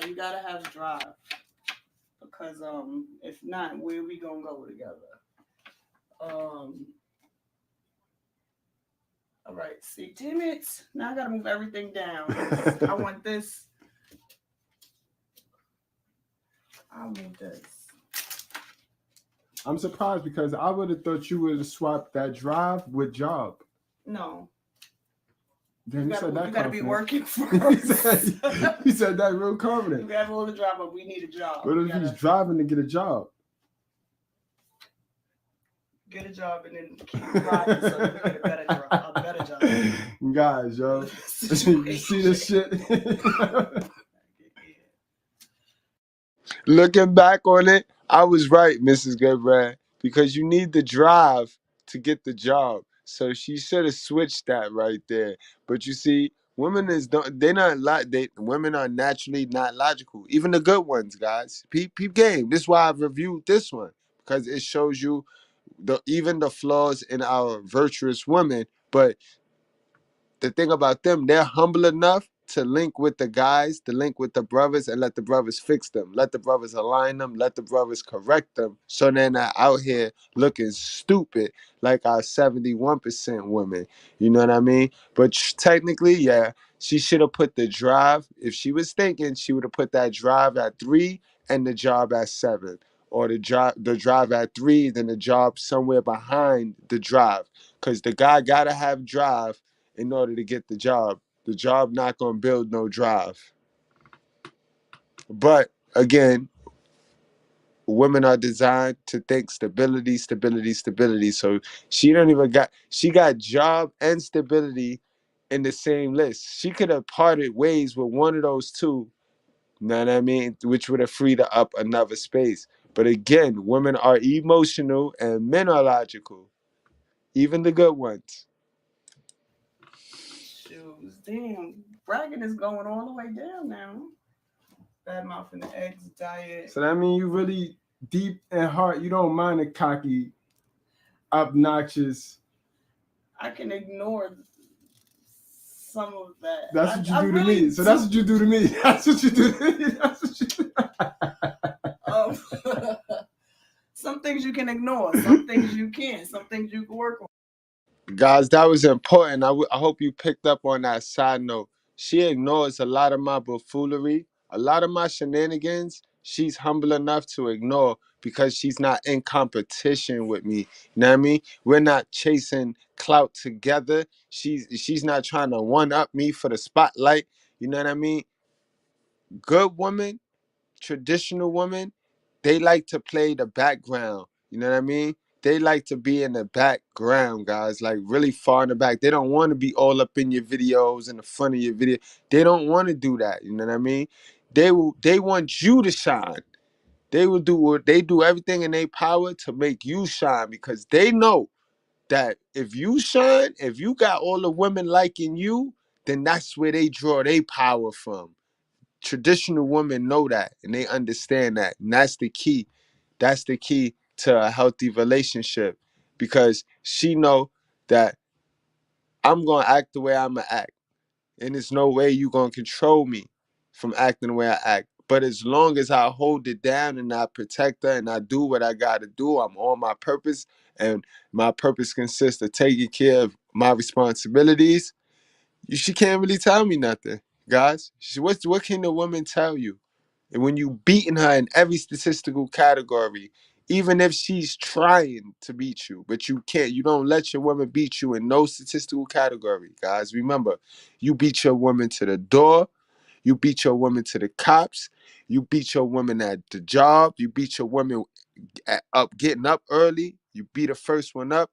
You gotta have drive because if not, where we gonna go together? All right. See, damn it! Now I gotta move everything down. I want this. I'll move this. I'm surprised because I would have thought you would have swapped that drive with job. No. Then you gotta be working first. he said that real confident. You gotta hold a job, but we need a job. What if he's driving to get a job? Get a job and then keep riding so you get a better job. Guys, yo. You see this shit? Looking back on it, I was right, Mrs. Goodbread, because you need the drive to get the job. So she should have switched that right there. But you see, women women are naturally not logical. Even the good ones, guys. Peep game. This is why I've reviewed this one because it shows you even the flaws in our virtuous women. But the thing about them, they're humble enough to link with the guys, to link with the brothers, and let the brothers fix them. Let the brothers align them. Let the brothers correct them. So they're not out here looking stupid like our 71% women. You know what I mean? But technically, yeah, she should have put the drive. If she was thinking, she would have put that drive at 3 and the job at 7. Or the drive at 3, then the job somewhere behind the drive. Because the guy got to have drive in order to get the job. The job not going to build no drive. But again, women are designed to think stability, stability, stability. So she got job and stability in the same list. She could have parted ways with one of those two, you know what I mean? Which would have freed her up another space. But again, women are emotional and men are logical. Even the good ones. Shoes. Damn. Bragging is going all the way down now. Bad mouth and the eggs diet. So that means you really deep in heart, you don't mind a cocky, obnoxious. I can ignore some of that. That's what you do to me. So that's what you do to me. That's what you do to me. That's what you do. Some things you can ignore. Some things you can't. Some things you can work on. Guys, that was important. I hope you picked up on that side note. She ignores a lot of my buffoonery, a lot of my shenanigans. She's humble enough to ignore because she's not in competition with me. You know what I mean? We're not chasing clout together. She's not trying to one up me for the spotlight. You know what I mean? Good woman, traditional woman, they like to play the background. You know what I mean? They like to be in the background, guys, like really far in the back. They don't want to be all up in your videos, in the front of your video. They don't want to do that. You know what I mean? They want you to shine. They do everything in their power to make you shine because they know that if you shine, if you got all the women liking you, then that's where they draw their power from. Traditional women know that, and they understand that, and that's the key. That's the key to a healthy relationship, because she know that I'm gonna act the way I'ma act, and there's no way you gonna control me from acting the way I act. But as long as I hold it down and I protect her and I do what I gotta do, I'm on my purpose, and my purpose consists of taking care of my responsibilities. She can't really tell me nothing, guys. What can the woman tell you? And when you beating her in every statistical category, even if she's trying to beat you, but you can't, you don't let your woman beat you in no statistical category, guys. Remember, you beat your woman to the door, you beat your woman to the cops, you beat your woman at the job, you beat your woman getting up early, you beat the first one up.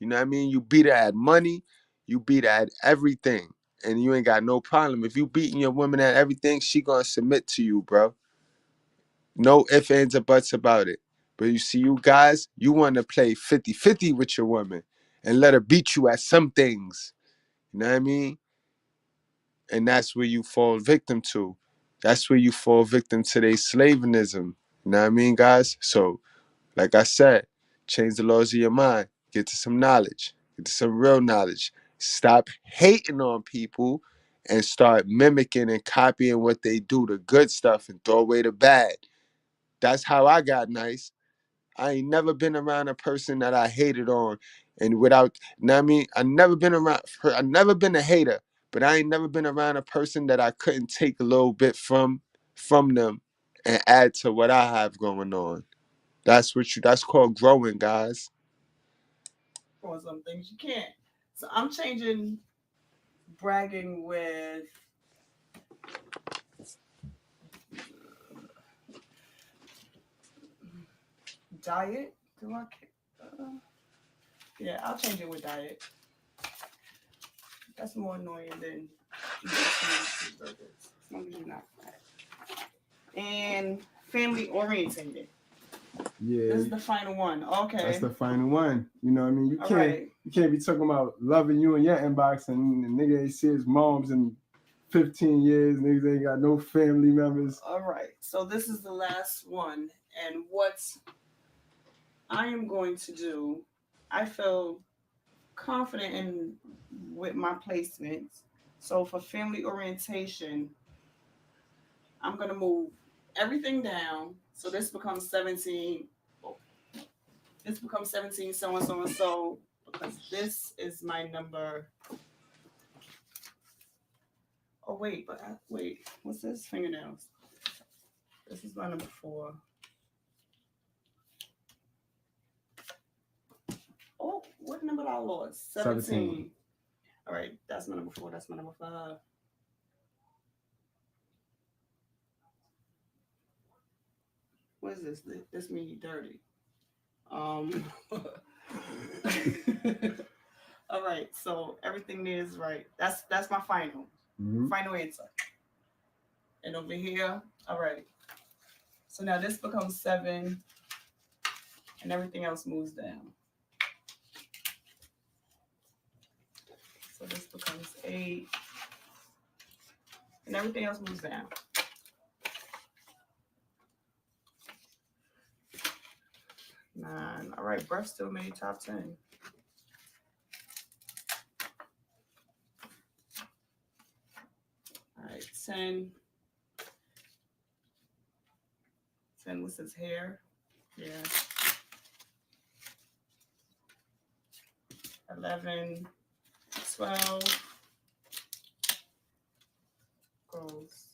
You know what I mean? You beat her at money, you beat her at everything, and you ain't got no problem. If you beating your woman at everything, she gonna submit to you, bro. No ifs, ands, or buts about it. But you see, you guys, you want to play 50-50 with your woman and let her beat you at some things. You know what I mean? And that's where you fall victim to. That's where you fall victim to their slavenism. You know what I mean, guys? So, like I said, change the laws of your mind. Get to some knowledge. Get to some real knowledge. Stop hating on people and start mimicking and copying what they do, the good stuff, and throw away the bad. That's how I got nice. I ain't never been around a person that I hated on, and without, you know what I mean? I never been a hater, but I ain't never been around a person that I couldn't take a little bit from them and add to what I have going on. That's called growing, guys. Or some things you can't. So I'm changing bragging with diet. Do I? Yeah, I'll change it with diet. That's more annoying than eating cheeseburgers, as long as you're not fat. And family orientated. Yeah, This is the final one. that's Okay. the final one. You know what I mean? All right. You can't be talking about loving you in your inbox and the nigga ain't see his moms in 15 years. Niggas ain't got no family members. All right. So this is the last one. And what I am going to do, I feel confident in with my placements. So for family orientation, I'm gonna move everything down. So this becomes 17. Oh, this becomes 17, so and so and so, because this is my number. Oh wait, wait, what's this? Fingernails. This is my number 4. Oh, what number did I lost? 17. All right, that's my number 4. That's my number 5. What is this? This means dirty. Um. All right, so everything there is right. That's my final answer. And over here, all right. So now this becomes 7, and everything else moves down. So this becomes 8, and everything else moves down. 9. All right, breath still made top 10. All right, 10. 10 was his hair. Yeah. 11, 12 goes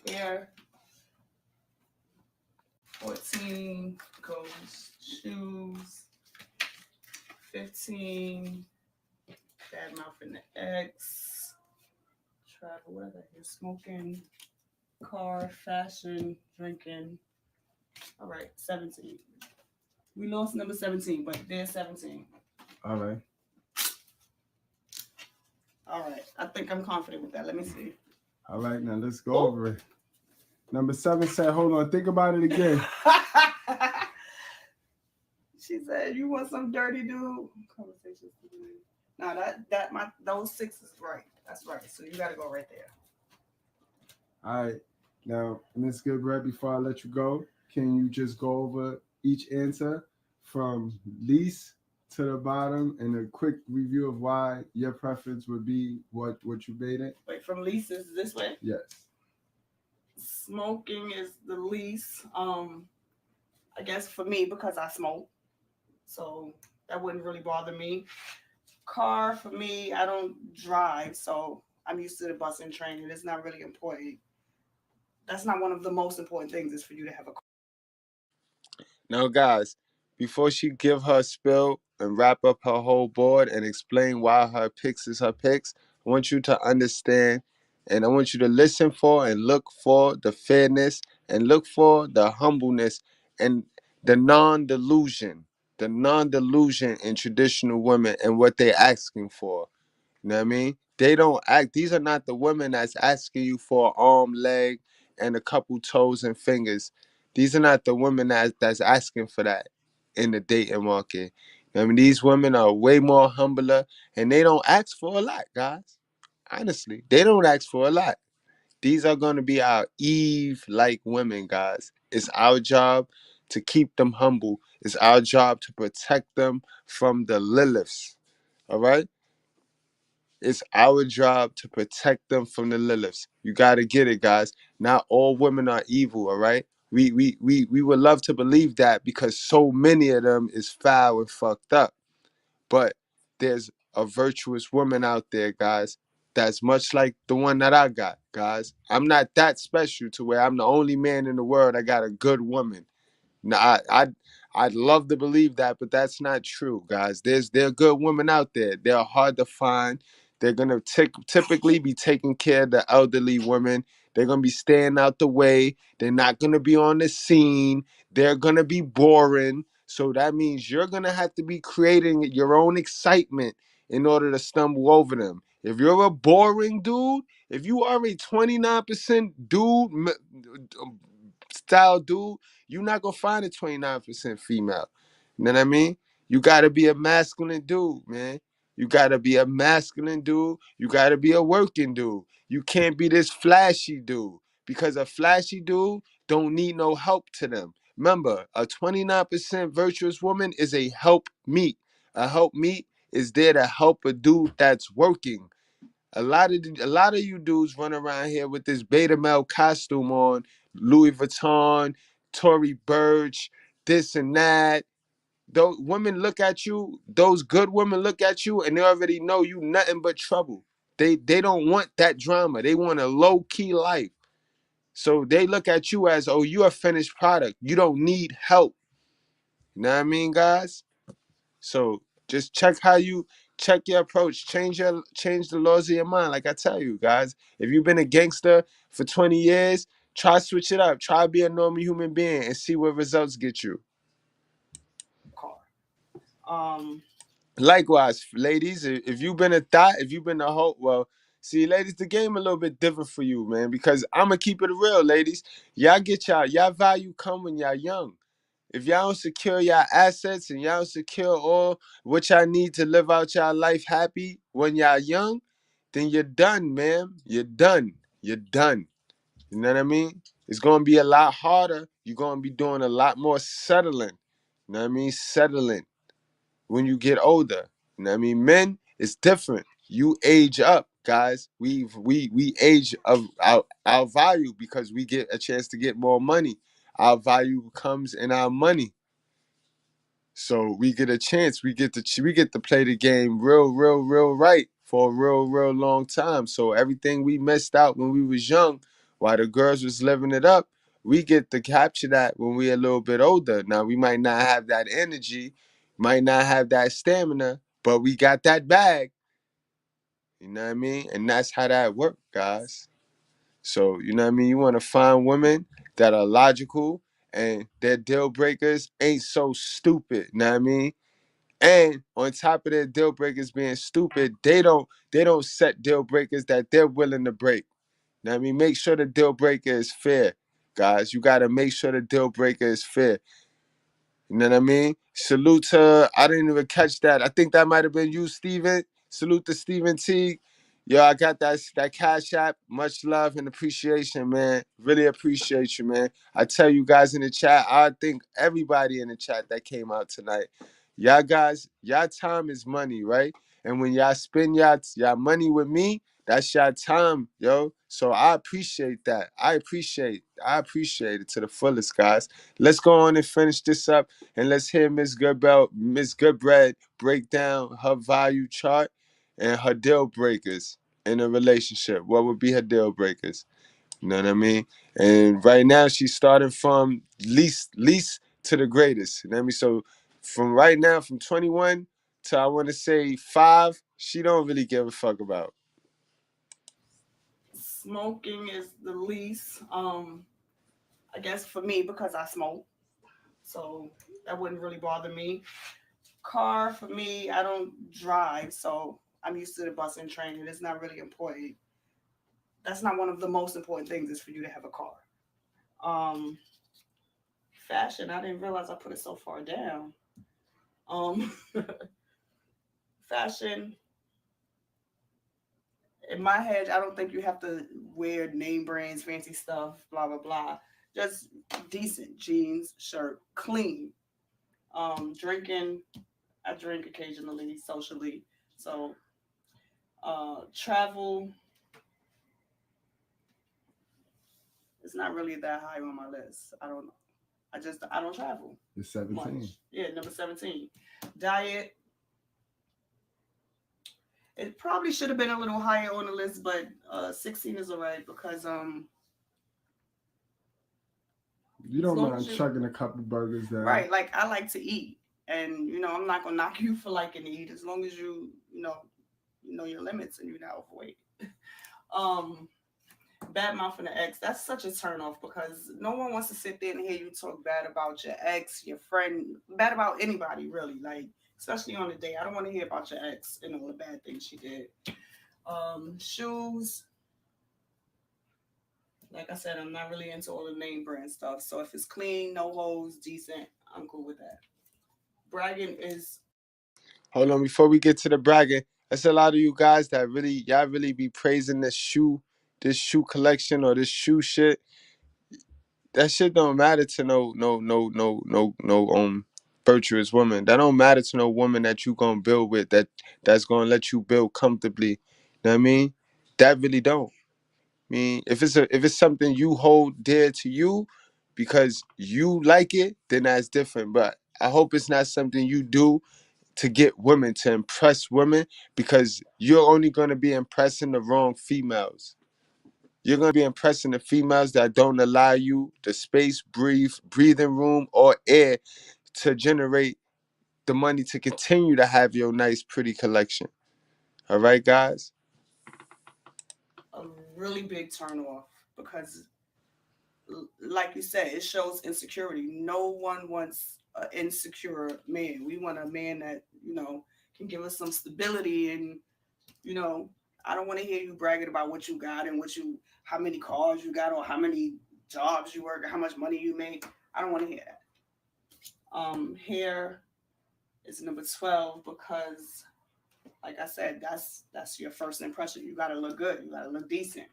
hair. 14 goes shoes. 15, bad mouth in the X. Travel, what is that here? Smoking, car, fashion, drinking. All right, 17. We lost number 17, but there's 17. All right. All right, I think I'm confident with that. Let me see. All right, now let's go over it. Number 7 said, hold on, think about it again. She said, "You want some dirty dude?" Conversations. No, those 6 is right. That's right. So you got to go right there. All right. Now, Miss Goodbread, before I let you go, can you just go over each answer from least to the bottom and a quick review of why your preference would be what you made it? Wait, from least is this way? Yes. Smoking is the least. I guess for me because I smoke, so that wouldn't really bother me. Car for me, I don't drive, so I'm used to the bus and train, and it's not really important. That's not one of the most important things is for you to have a car. Now, guys, before she give her spill and wrap up her whole board and explain why her picks is her picks, I want you to understand and I want you to listen for and look for the fairness and look for the humbleness and the non-delusion in traditional women and what they're asking for. You know what I mean? They don't act. These are not the women that's asking you for an arm, leg, and a couple toes and fingers. These are not the women that's asking for that in the dating market. I mean, these women are way more humbler, and they don't ask for a lot, guys. Honestly, they don't ask for a lot. These are going to be our Eve-like women, guys. It's our job to keep them humble. It's our job to protect them from the Liliths. All right? It's our job to protect them from the Liliths. You got to get it, guys. Not all women are evil, all right? We would love to believe that because so many of them is foul and fucked up. But there's a virtuous woman out there, guys, that's much like the one that I got, guys. I'm not that special to where I'm the only man in the world that got a good woman. No, I'd love to believe that, but that's not true, guys. There are good women out there. They're hard to find. They're gonna typically be taking care of the elderly women. They're gonna be staying out the way. They're not gonna be on the scene. They're gonna be boring. So that means you're gonna have to be creating your own excitement in order to stumble over them. If you're a boring dude, if you are a 29% dude style dude, you're not gonna find a 29% female. You know what I mean? You gotta be a masculine dude, man. You gotta be a masculine dude. You gotta be a working dude. You can't be this flashy dude because a flashy dude don't need no help to them. Remember, a 29% virtuous woman is a help meet. A help meet is there to help a dude that's working. A lot of you dudes run around here with this beta male costume on, Louis Vuitton, Tory Burch, this and that. Those women look at you, those good women look at you, and they already know you nothing but trouble. They don't want that drama. They want a low-key life. So they look at you as, oh, you're a finished product. You don't need help. You know what I mean, guys? So just check your approach, change the laws of your mind. Like I tell you guys, if you've been a gangster for 20 years, try switch it up. Try be a normal human being and see what results get you. Car. Um, Likewise, ladies, if you've been a thought, if you've been a hope, well, see, ladies, the game a little bit different for you, man, because I'm gonna keep it real, ladies. Y'all value come when y'all young. If y'all don't secure y'all assets and y'all don't secure all what y'all need to live out y'all life happy when y'all young, then you're done, man. You're done. You're done. You know what I mean? It's gonna be a lot harder. You're gonna be doing a lot more settling. You know what I mean? Settling when you get older. You know what I mean? Men, it's different. You age up, guys. We age of our value because we get a chance to get more money. Our value comes in our money. So we get a chance. We get to play the game real right for a real long time. So everything we missed out when we was young, while the girls was living it up, we get to capture that when we a little bit older. Now we might not have that energy, might not have that stamina, but we got that bag. You know what I mean? And that's how that work, guys. So you know what I mean? You want to find women that are logical and their deal breakers ain't so stupid. You know what I mean? And on top of their deal breakers being stupid, they don't set deal breakers that they're willing to break. Now I mean, make sure the deal breaker is fair, guys. You gotta make sure the deal breaker is fair. You know what I mean? Salute to I didn't even catch that. I think that might have been you, Steven. Salute to Steven T. Yo, I got that Cash App. Much love and appreciation, man. Really appreciate you, man. I tell you guys in the chat, I think everybody in the chat that came out tonight, y'all guys, y'all time is money, right? And when y'all spend y'all money with me, that's your time, yo. So I appreciate that. I appreciate it to the fullest, guys. Let's go on and finish this up, and let's hear Miss Goodbread break down her value chart and her deal breakers in a relationship. What would be her deal breakers? You know what I mean? And right now she's starting from least to the greatest. You know what I mean? So from right now, from 21 to I want to say 5, she don't really give a fuck about. Smoking is the least. I guess for me because I smoke, so that wouldn't really bother me. Car for me, I don't drive, so I'm used to the bus and train, and it's not really important. That's not one of the most important things is for you to have a car. Um, Fashion, I didn't realize I put it so far down. Um, Fashion, in my head, I don't think you have to wear name brands, fancy stuff, blah blah blah. Just decent jeans, shirt, clean. Drinking, I drink occasionally, socially. So, travel is not really that high on my list. I don't travel It's 17. much. Yeah, number 17. Diet. It probably should have been a little higher on the list, but 16 is alright because You as don't long mind as you chugging a couple burgers down. right, like I like to eat, and I'm not gonna knock you for liking to eat as long as you know your limits and you're not overweight. Um, Bad mouthing the ex, that's such a turn off because no one wants to sit there and hear you talk bad about your ex, your friend, bad about anybody really. Like especially on the day, I don't want to hear about your ex and all the bad things she did. Shoes, like I said, I'm not really into all the name brand stuff. So if it's clean, no holes, decent, I'm cool with that. Bragging is Hold on, before we get to the bragging, that's a lot of you guys that y'all really be praising this shoe collection or this shoe shit. That shit don't matter to no virtuous woman. That don't matter to no woman that you gonna build with that's gonna let you build comfortably. You know what I mean? That really don't. I mean, if it's something you hold dear to you because you like it, then that's different. But I hope it's not something you do to get women, to impress women, because you're only gonna be impressing the wrong females. You're going to be impressing the females that don't allow you the space, breathing room, or air to generate the money to continue to have your nice, pretty collection. All right, guys? a really big turn off because like you said, it shows insecurity. No one wants an insecure man. We want a man that, can give us some stability and, you know, I don't want to hear you bragging about what you got and how many cars you got or how many jobs you work or how much money you make. I don't want to hear that. Hair is number 12 because, like I said, that's your first impression. You gotta look good. You gotta look decent.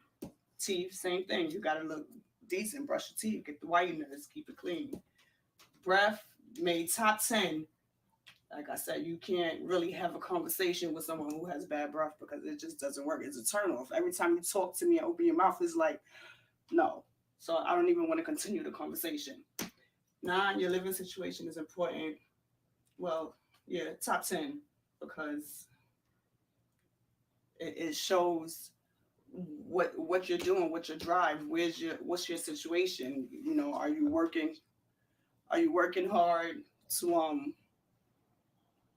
Teeth, same thing. You gotta look decent. Brush your teeth. Get the whiteness. Keep it clean. Breath made top 10. Like I said, you can't really have a conversation with someone who has bad breath because it just doesn't work. It's a turnoff. Every time you talk to me and open your mouth, it's like, no. So I don't even want to continue the conversation. 9, your living situation is important. Well, yeah, top 10 because it shows what you're doing, what your drive, what's your situation. Are you working hard to um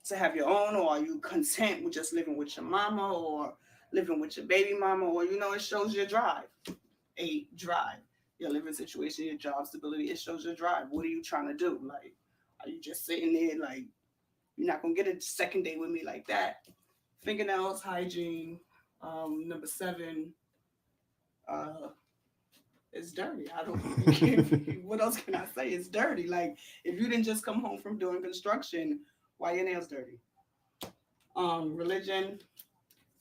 to have your own, or are you content with just living with your mama or living with your baby mama, or it shows your drive. A drive, your living situation, your job stability, it shows your drive. What are you trying to do? Like, are you just sitting there like you're not gonna get a second date with me like that? Fingernails, hygiene. Number 7, uh, it's dirty. I don't. What else can I say? It's dirty. Like if you didn't just come home from doing construction, why your nails dirty? Religion.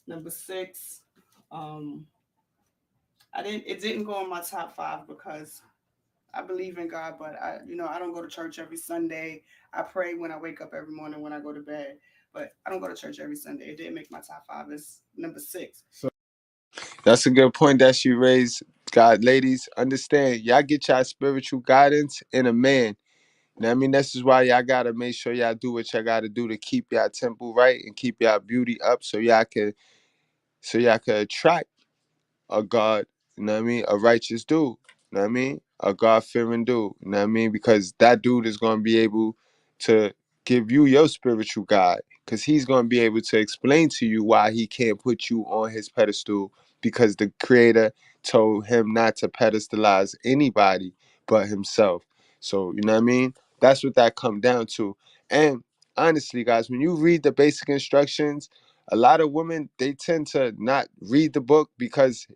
Number 6. Um, it didn't go in my top five because I believe in God, but I don't go to church every Sunday. I pray when I wake up every morning when I go to bed, but I don't go to church every Sunday. It didn't make my top five. It's number six. That's a good point that you raised. God, ladies, understand, y'all get y'all spiritual guidance in a man. You know what I mean? This is why y'all gotta make sure y'all do what y'all gotta do to keep y'all temple right and keep y'all beauty up so y'all can attract a God, you know what I mean, a righteous dude, you know what I mean, a God-fearing dude, you know what I mean, because that dude is going to be able to give you your spiritual guide, because he's going to be able to explain to you why he can't put you on his pedestal, because the creator told him not to pedestalize anybody but himself. So, you know what I mean, that's what that come down to. And honestly, guys, when you read the basic instructions, a lot of women, they tend to not read the book because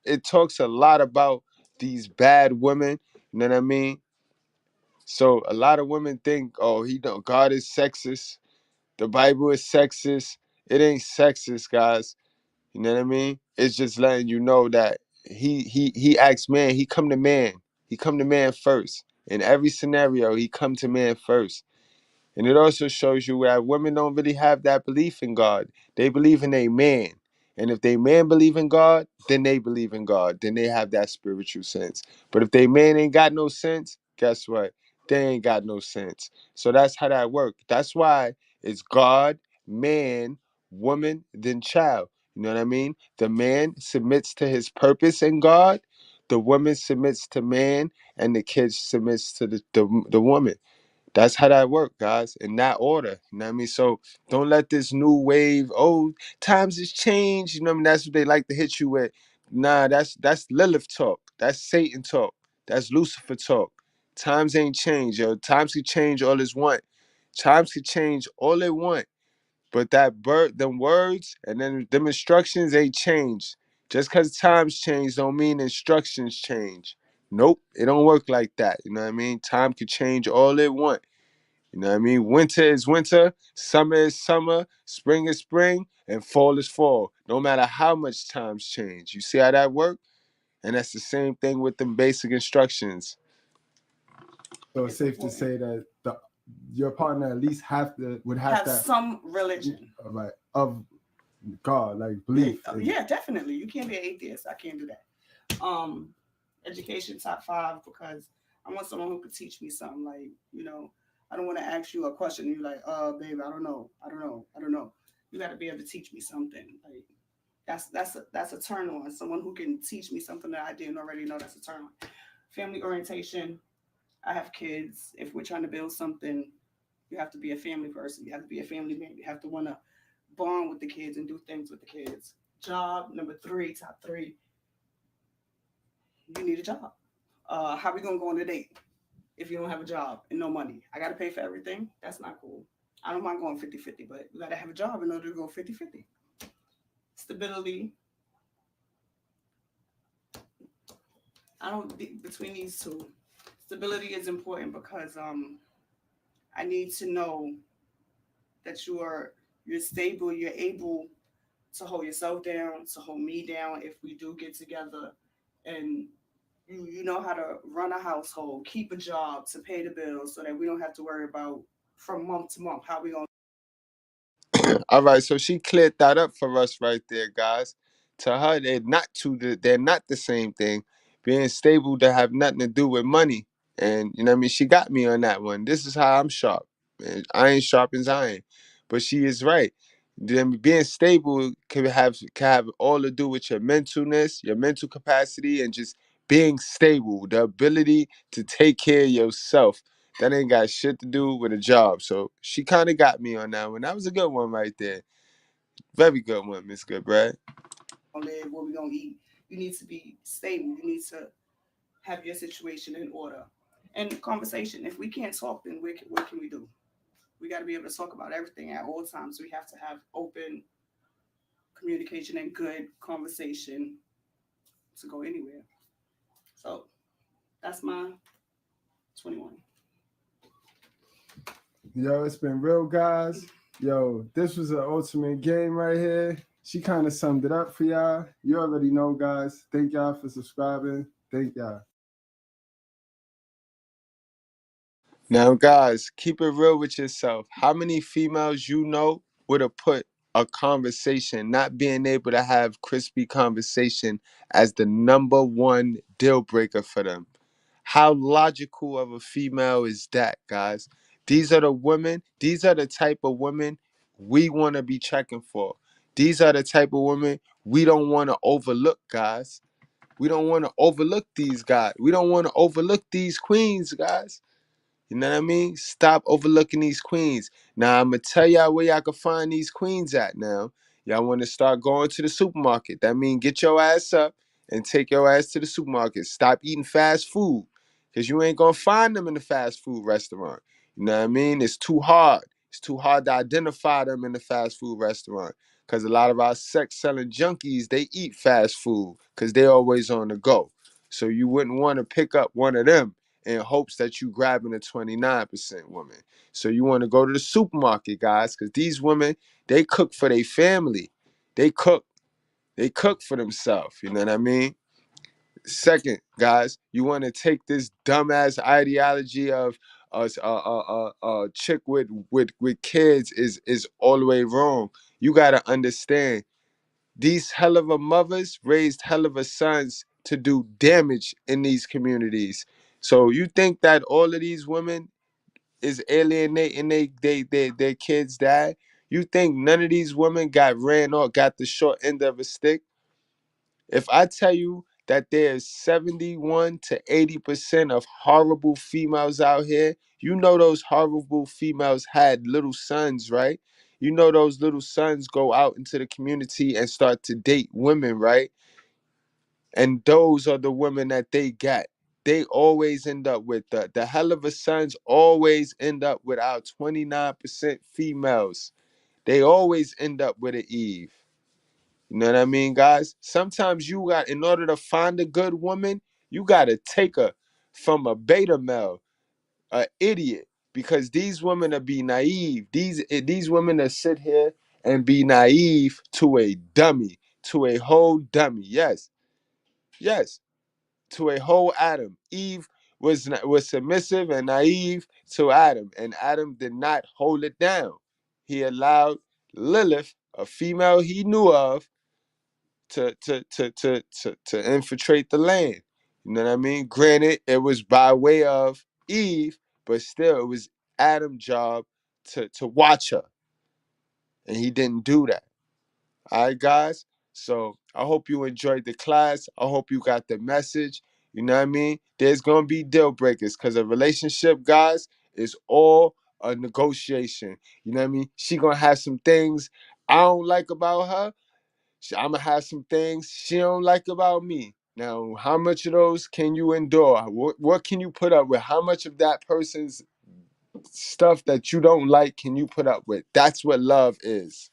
it talks a lot about these bad women. You know what I mean? So a lot of women think, oh, God is sexist. The Bible is sexist. It ain't sexist, guys. You know what I mean? It's just letting you know that he acts man. He come to man. He come to man first. In every scenario, he come to man first. And it also shows you that women don't really have that belief in God. They believe in a man. And if they man believe in God, then they believe in God. Then they have that spiritual sense. But if they man ain't got no sense, guess what? They ain't got no sense. So that's how that works. That's why it's God, man, woman, then child. You know what I mean? The man submits to his purpose in God. The woman submits to man, and the kid submits to the woman. That's how that work, guys, in that order. You know what I mean? So don't let this new wave, oh, times has changed. You know what I mean? That's what they like to hit you with. Nah, that's Lilith talk. That's Satan talk. That's Lucifer talk. Times ain't changed, yo. Times can change all it's want. Times can change all they want. But them words and then them instructions ain't changed. Just because times change don't mean instructions change. Nope, it don't work like that. You know what I mean? Time can change all it want. You know what I mean? Winter is winter, summer is summer, spring is spring, and fall is fall. No matter how much times change. You see how that work? And that's the same thing with them basic instructions. So it's safe to say that your partner at least would have to some religion, right, of God, like belief. Yeah, definitely. You can't be an atheist. I can't do that. Education top five because I want someone who could teach me something. Like, I don't want to ask you a question and you're like, baby, I don't know. You got to be able to teach me something. Like, that's a turn on. Someone who can teach me something that I didn't already know. That's a turn on. Family orientation. I have kids. If we're trying to build something, you have to be a family person. You have to be a family man. You have to want to bond with the kids and do things with the kids. Job number three, top three. You need a job. How we gonna go on a date if you don't have a job and no money? I gotta pay for everything. That's not cool. I don't mind going 50-50, but you gotta have a job in order to go 50-50. Stability. I don't between these two. Stability is important because I need to know that you're stable, you're able to hold yourself down, to hold me down if we do get together, and you know how to run a household, keep a job to pay the bills, so that we don't have to worry about from month to month how we gonna. All right, so she cleared that up for us right there, guys. To her, they're not the same thing. Being stable to have nothing to do with money. And you know what I mean? She got me on that one. This is how I'm sharp. And iron sharpens iron. But she is right. Then being stable can have all to do with your mentalness, your mental capacity, and just being stable, the ability to take care of yourself. That ain't got shit to do with a job. So she kind of got me on that one. That was a good one right there. Very good one, Miss Goodbread. Live, what we gonna eat. You need to be stable. You need to have your situation in order. And conversation. If we can't talk, then what can we do? We got to be able to talk about everything at all times. We have to have open communication and good conversation to go anywhere. So that's my 21. Yo, it's been real, guys. Yo, this was an ultimate game right here. she kind of summed it up for y'all. You already know, guys. Thank y'all for subscribing. Thank y'all. Now, guys, keep it real with yourself. How many females you know would have put a conversation, not being able to have crispy conversation, as the number one deal breaker for them? How logical of a female is that, guys? These are the women, these are the type of women we want to be checking for. These are the type of women we don't want to overlook, guys. We don't want to overlook these guys. We don't want to overlook these queens, guys. You know what I mean? Stop overlooking these queens. Now, I'm going to tell y'all where y'all can find these queens at now. Y'all want to start going to the supermarket. That means get your ass up and take your ass to the supermarket. Stop eating fast food because you ain't going to find them in the fast food restaurant. You know what I mean? It's too hard. It's too hard to identify them in the fast food restaurant because a lot of our sex-selling junkies, they eat fast food because they're always on the go. So you wouldn't want to pick up one of them in hopes that you grabbing a 29% woman. So you want to go to the supermarket, guys, because these women, they cook for their family. They cook. They cook for themselves. You know what I mean? Second, guys, you want to take this dumbass ideology of a chick with kids is all the way wrong. You gotta understand these hell of a mothers raised hell of a sons to do damage in these communities. So you think that all of these women is alienating their kids' dad? You think none of these women got ran off, got the short end of a stick? If I tell you that there's 71 to 80% of horrible females out here, you know those horrible females had little sons, right? You know those little sons go out into the community and start to date women, right? And those are the women that they got. They always end up with the hell of a sons always end up with our 29% females. They always end up with an Eve. You know what I mean, guys? Sometimes you got, in order to find a good woman, you got to take her from a beta male, a idiot, because these women are be naive. These women that sit here and be naive to a dummy, to a whole dummy. Yes, yes, to a whole Adam. Eve was submissive and naive to Adam, and Adam did not hold it down. He allowed Lilith, a female he knew of, to infiltrate the land. You know what I mean? Granted, it was by way of Eve, but still it was Adam's job to watch her. And he didn't do that. All right, guys. So I hope you enjoyed the class. I hope you got the message. You know what I mean? There's gonna be deal breakers because a relationship, guys, is all a negotiation. You know what I mean? She gonna have some things I don't like about her. I'm gonna have some things she don't like about me. Now, how much of those can you endure? What can you put up with? How much of that person's stuff that you don't like can you put up with? That's what love is.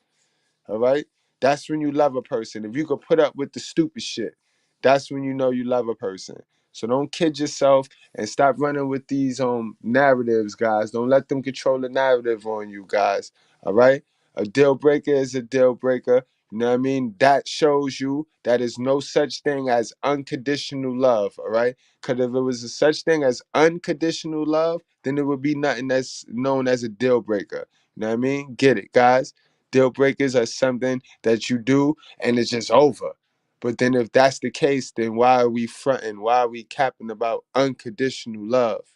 All right? That's when you love a person. If you could put up with the stupid shit, that's when you know you love a person. So don't kid yourself and stop running with these narratives, guys. Don't let them control the narrative on you, guys. All right? A deal breaker is a deal breaker. You know what I mean? That shows you that is no such thing as unconditional love, all right? Because if it was a such thing as unconditional love, then it would be nothing that's known as a deal breaker. You know what I mean? Get it, guys? Deal breakers are something that you do and it's just over. But then if that's the case, then why are we fronting? Why are we capping about unconditional love?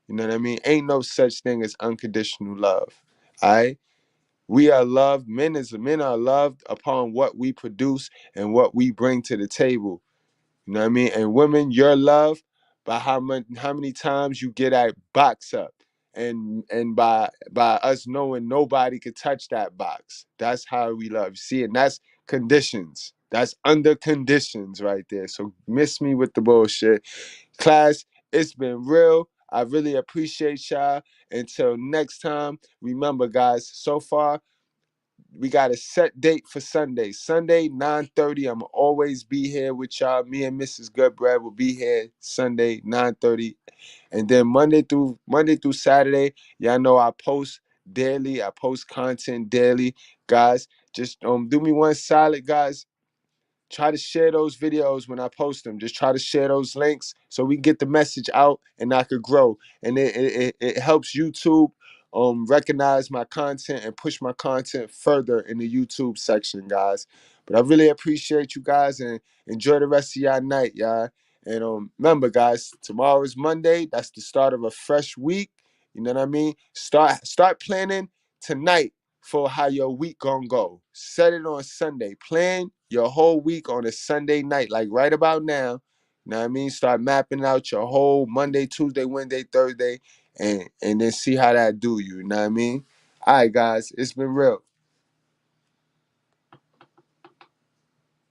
You know what I mean? Ain't no such thing as unconditional love. All right? We are loved. Men are loved upon what we produce and what we bring to the table. You know what I mean? And women, your love by how many times you get that box up. And by us knowing nobody could touch that box. That's how we love. See, and that's conditions. That's under conditions right there. So miss me with the bullshit. Class, it's been real. I really appreciate y'all. Until next time, remember, guys, so far we got a set date for Sunday. Sunday, 9:30. I'm always be here with y'all. Me and Mrs. Goodbread will be here Sunday, 9:30. And then Monday through Saturday, y'all know I post daily. I post content daily. Guys, Just do me one solid, guys. Try to share those videos when I post them. Just try to share those links so we can get the message out and I could grow. And it helps YouTube recognize my content and push my content further in the YouTube section, guys. But I really appreciate you guys and enjoy the rest of y'all night, y'all. And remember, guys, tomorrow is Monday. That's the start of a fresh week. You know what I mean? Start planning tonight for how your week gonna go. Set it on Sunday. Plan your whole week on a Sunday night, like right about now. You know what I mean? Start mapping out your whole Monday, Tuesday, Wednesday, Thursday, and then see how that do you. You know what I mean? All right, guys, it's been real.